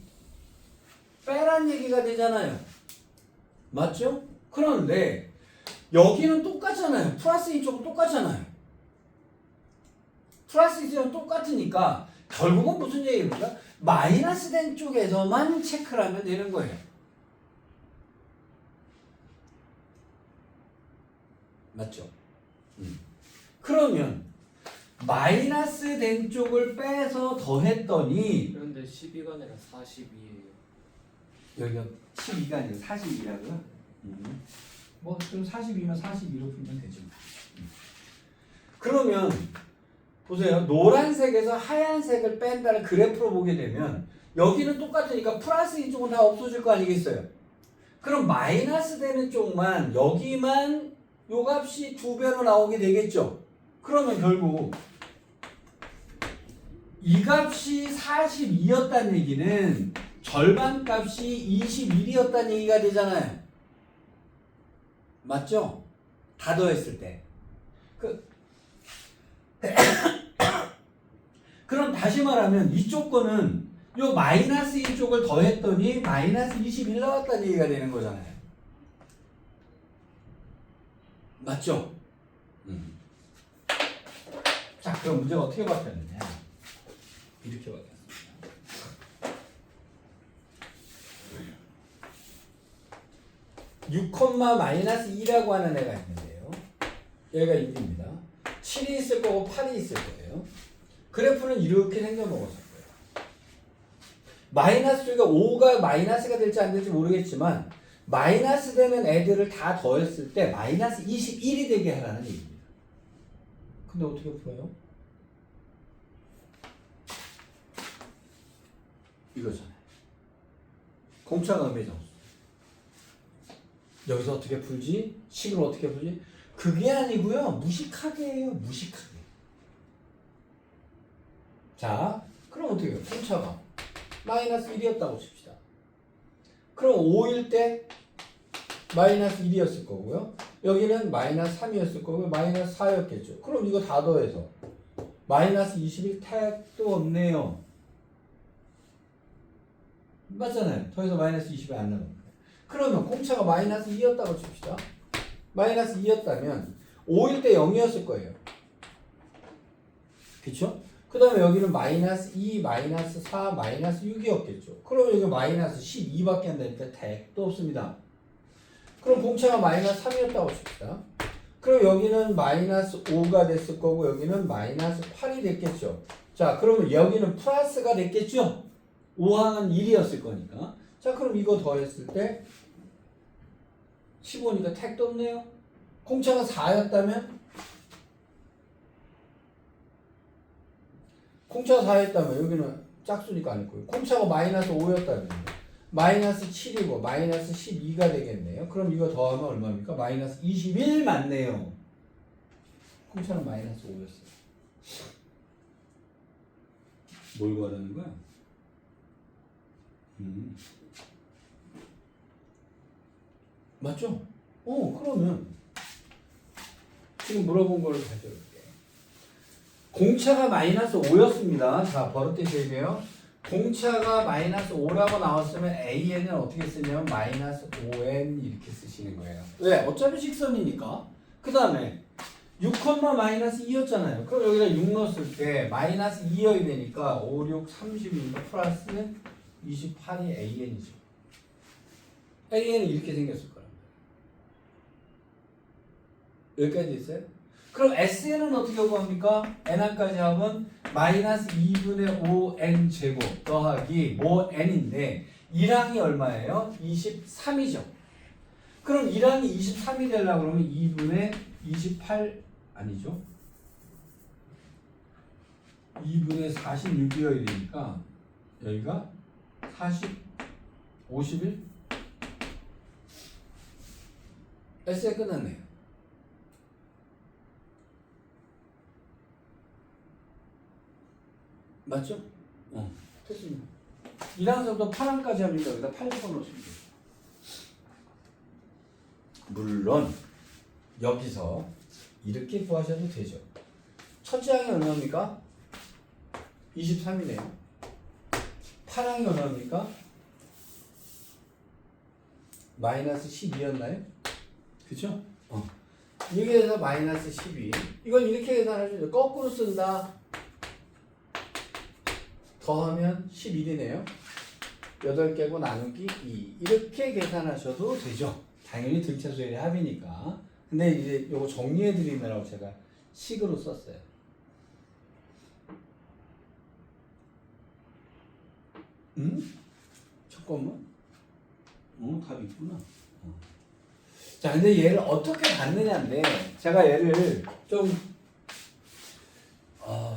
빼란 얘기가 되잖아요. 맞죠? 그런데 여기는 똑같잖아요. 플러스 이쪽은 똑같잖아요. 플러스 이쪽은 똑같으니까 결국은 무슨 얘기입니까? 마이너스 된 쪽에서만 체크를 하면 되는 거예요. 맞죠? 그러면 마이너스 된 쪽을 빼서 더했더니 그런데 12가 아니라 42예요. 여기가 12가 아니라 42라고요? 뭐 좀 42면 42로 풀면 되죠. 그러면 보세요. 노란색에서 하얀색을 뺀다는 그래프로 보게 되면 여기는 똑같으니까 플러스 이쪽은 다 없어질 거 아니겠어요? 그럼 마이너스 되는 쪽만 여기만 요 값이 2배로 나오게 되겠죠? 그러면 결국 이 값이 42였다는 얘기는 절반 값이 21이었다는 얘기가 되잖아요. 맞죠? 다 더했을 때. 그럼 다시 말하면 이쪽 거는 요 마이너스 이쪽을 더했더니 마이너스 21 나왔다는 얘기가 되는 거잖아요. 맞죠? 자, 그럼 문제가 어떻게 바뀌었느냐? 이렇게 바뀌었습니다. 6,-2라고 하는 애가 있는데요. 얘가 6입니다. 7이 있을 거고 8이 있을 거예요. 그래프는 이렇게 생겨먹었을 거예요. 마이너스 쪽에 5가 마이너스가 될지 안 될지 모르겠지만 마이너스 되는 애들을 다 더했을 때 마이너스 21이 되게 하라는 얘기입니다. 근데 어떻게 풀어요? 이거잖아요. 공차가 음의 정수. 여기서 어떻게 풀지? 식을 어떻게 풀지? 그게 아니고요. 무식하게 해요. 무식하게. 자, 그럼 어떻게 해요? 공차가 마이너스 1이었다고 칩시다. 그럼 5일 때 마이너스 1이었을 거고요. 여기는 마이너스 3이었을 거고요. 마이너스 4였겠죠. 그럼 이거 다 더해서 마이너스 21 택도 없네요. 맞잖아요. 더해서 마이너스 20이 안 나옵니다. 그러면 공차가 마이너스 2였다고 칩시다. 마이너스 2였다면 5일 때 0이었을 거예요. 그쵸? 그 다음에 여기는 마이너스 2, 마이너스 4, 마이너스 6이었겠죠. 그럼 여기 마이너스 12밖에 안 되니까 택도 없습니다. 그럼 공차가 마이너스 3이었다고 칩시다. 그럼 여기는 마이너스 5가 됐을 거고 여기는 마이너스 8이 됐겠죠. 자, 그러면 여기는 플러스가 됐겠죠. 5항은 1이었을 거니까. 자, 그럼 이거 더했을 때 15니까 택도 없네요. 공차가 4였다면 공차가 4였다면 여기는 짝수니까 아닐 거예요. 공차가 마이너스 5였다면 마이너스 7이고 마이너스 12가 되겠네요. 그럼 이거 더하면 얼마입니까? 마이너스 21 맞네요. 공차는 마이너스 5였어요. 뭘 구하라는 거야? 맞죠? 그러면 지금 물어본 거를 다시 해볼게요. 공차가 마이너스 5였습니다. 자, 버릇되셔야 돼요. 공차가 마이너스 5라고 나왔으면 AN은 어떻게 쓰냐면 마이너스 5N 이렇게 쓰시는 거예요. 왜? 어차피 직선이니까. 그 다음에 6, 마이너스 2였잖아요. 그럼 여기다 6 넣었을 때 마이너스 2여야 되니까 5, 6, 30이니까 플러스 28이 AN이죠. AN이 이렇게 생겼을 거예요. 여기까지 있어요? 그럼 SN은 어떻게 구합니까? N항까지 하면 마이너스 2분의 5N 제곱 더하기 뭐 N인데 1항이 얼마예요? 23이죠. 그럼 1항이 23이 되려고 그러면 2분의 28 아니죠? 2분의 46이어야 되니까 여기가 51? S에 끝났네요. 맞죠? 됐습니다. 1항서부터 8항까지 합니다. 여기다 8 집어넣으시면 돼요. 물론 여기서 이렇게 구하셔도 되죠. 첫째 항이 얼마입니까? 23이네요. 8항이 얼마입니까? 마이너스 12였나요? 그죠? 이게 해서 마이너스 12. 이건 이렇게 계산하시죠. 거꾸로 쓴다. 더하면 11이네요. 8개고 나누기 2. 이렇게 계산하셔도 되죠. 당연히 등차수열의 합이니까. 근데 이제 요거 정리해 드리느라고 제가 식으로 썼어요. 잠깐만. 답이 있구나. 자, 근데 얘를 어떻게 받느냐인데, 제가 얘를 좀,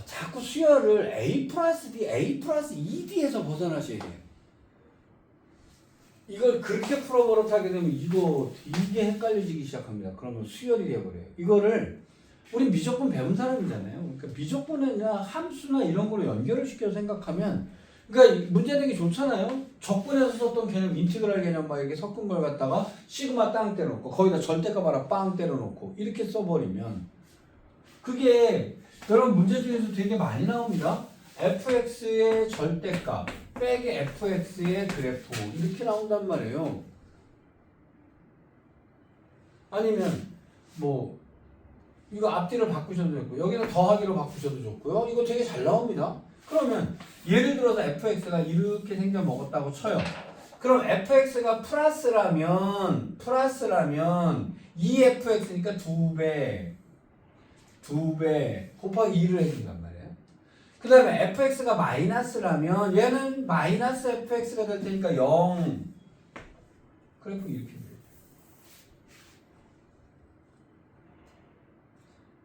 자꾸 수열을 A 플러스 D, A 플러스 2D에서 벗어나셔야 돼요. 이걸 그렇게 풀어버릇하게 되면 이게 헷갈려지기 시작합니다. 그러면 수열이 되어버려요. 이거를, 우리 미적분 배운 사람이잖아요. 그러니까 미적분이나 함수나 이런 걸로 연결을 시켜서 생각하면, 그러니까 문제 내기 좋잖아요. 적분에서 썼던 개념, 인티그랄 개념 막 이렇게 섞은 걸 갖다가 시그마 땅 때려놓고 거기다 절대값 하나 빵 때려놓고 이렇게 써버리면 그게 여러분 문제 중에서 되게 많이 나옵니다. fx의 절대값 빼기 fx의 그래프 이렇게 나온단 말이에요. 아니면 뭐 이거 앞뒤를 바꾸셔도 되고 여기는 더하기로 바꾸셔도 좋고요. 이거 되게 잘 나옵니다. 그러면 예를 들어서 fx가 이렇게 생겨 먹었다고 쳐요. 그럼 fx가 플러스라면 2fx니까 2배 곱하기 2를 해준단 말이에요. 그 다음에 fx가 마이너스라면 얘는 마이너스 fx가 될 테니까 0. 그래프 이렇게 돼요.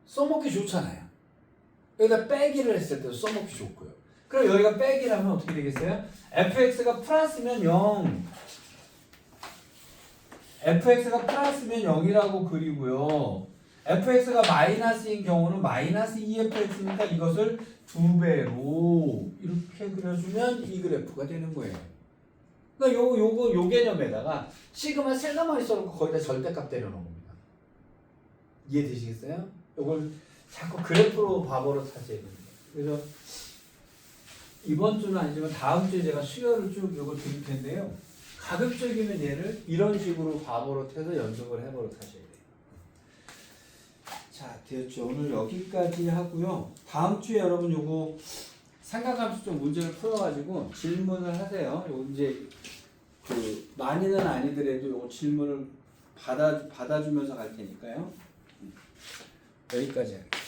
써먹기 좋잖아요. 여기다 빼기를 했을 때도 써먹기 좋고요. 그럼 여기가 빼기라면 어떻게 되겠어요? fx가 플러스면 0. fx가 플러스면 0이라고 그리고요. fx가 마이너스인 경우는 마이너스 2fx니까 이것을 2배로 이렇게 그려주면 이 그래프가 되는 거예요. 그러니까 요 개념에다가 시그마 세가마리 써놓고 거기다 절대값 때려놓은 겁니다. 이해되시겠어요? 요걸 자꾸 그래프로 바보로 타셔야 됩니다. 그래서 이번 주는 아니지만 다음 주에 제가 수요를 쭉 요거 드릴 텐데요. 가급적이면 얘를 이런 식으로 바보로 해서 연습을 해보러 타셔야 돼요. 자, 되었죠. 오늘 여기까지 하고요. 다음 주에 여러분 요거 삼각함수 쪽 문제를 풀어가지고 질문을 하세요. 요 이제 그 많이는 아니더라도 요거 질문을 받아주면서 갈 테니까요. 여기까지 할게요.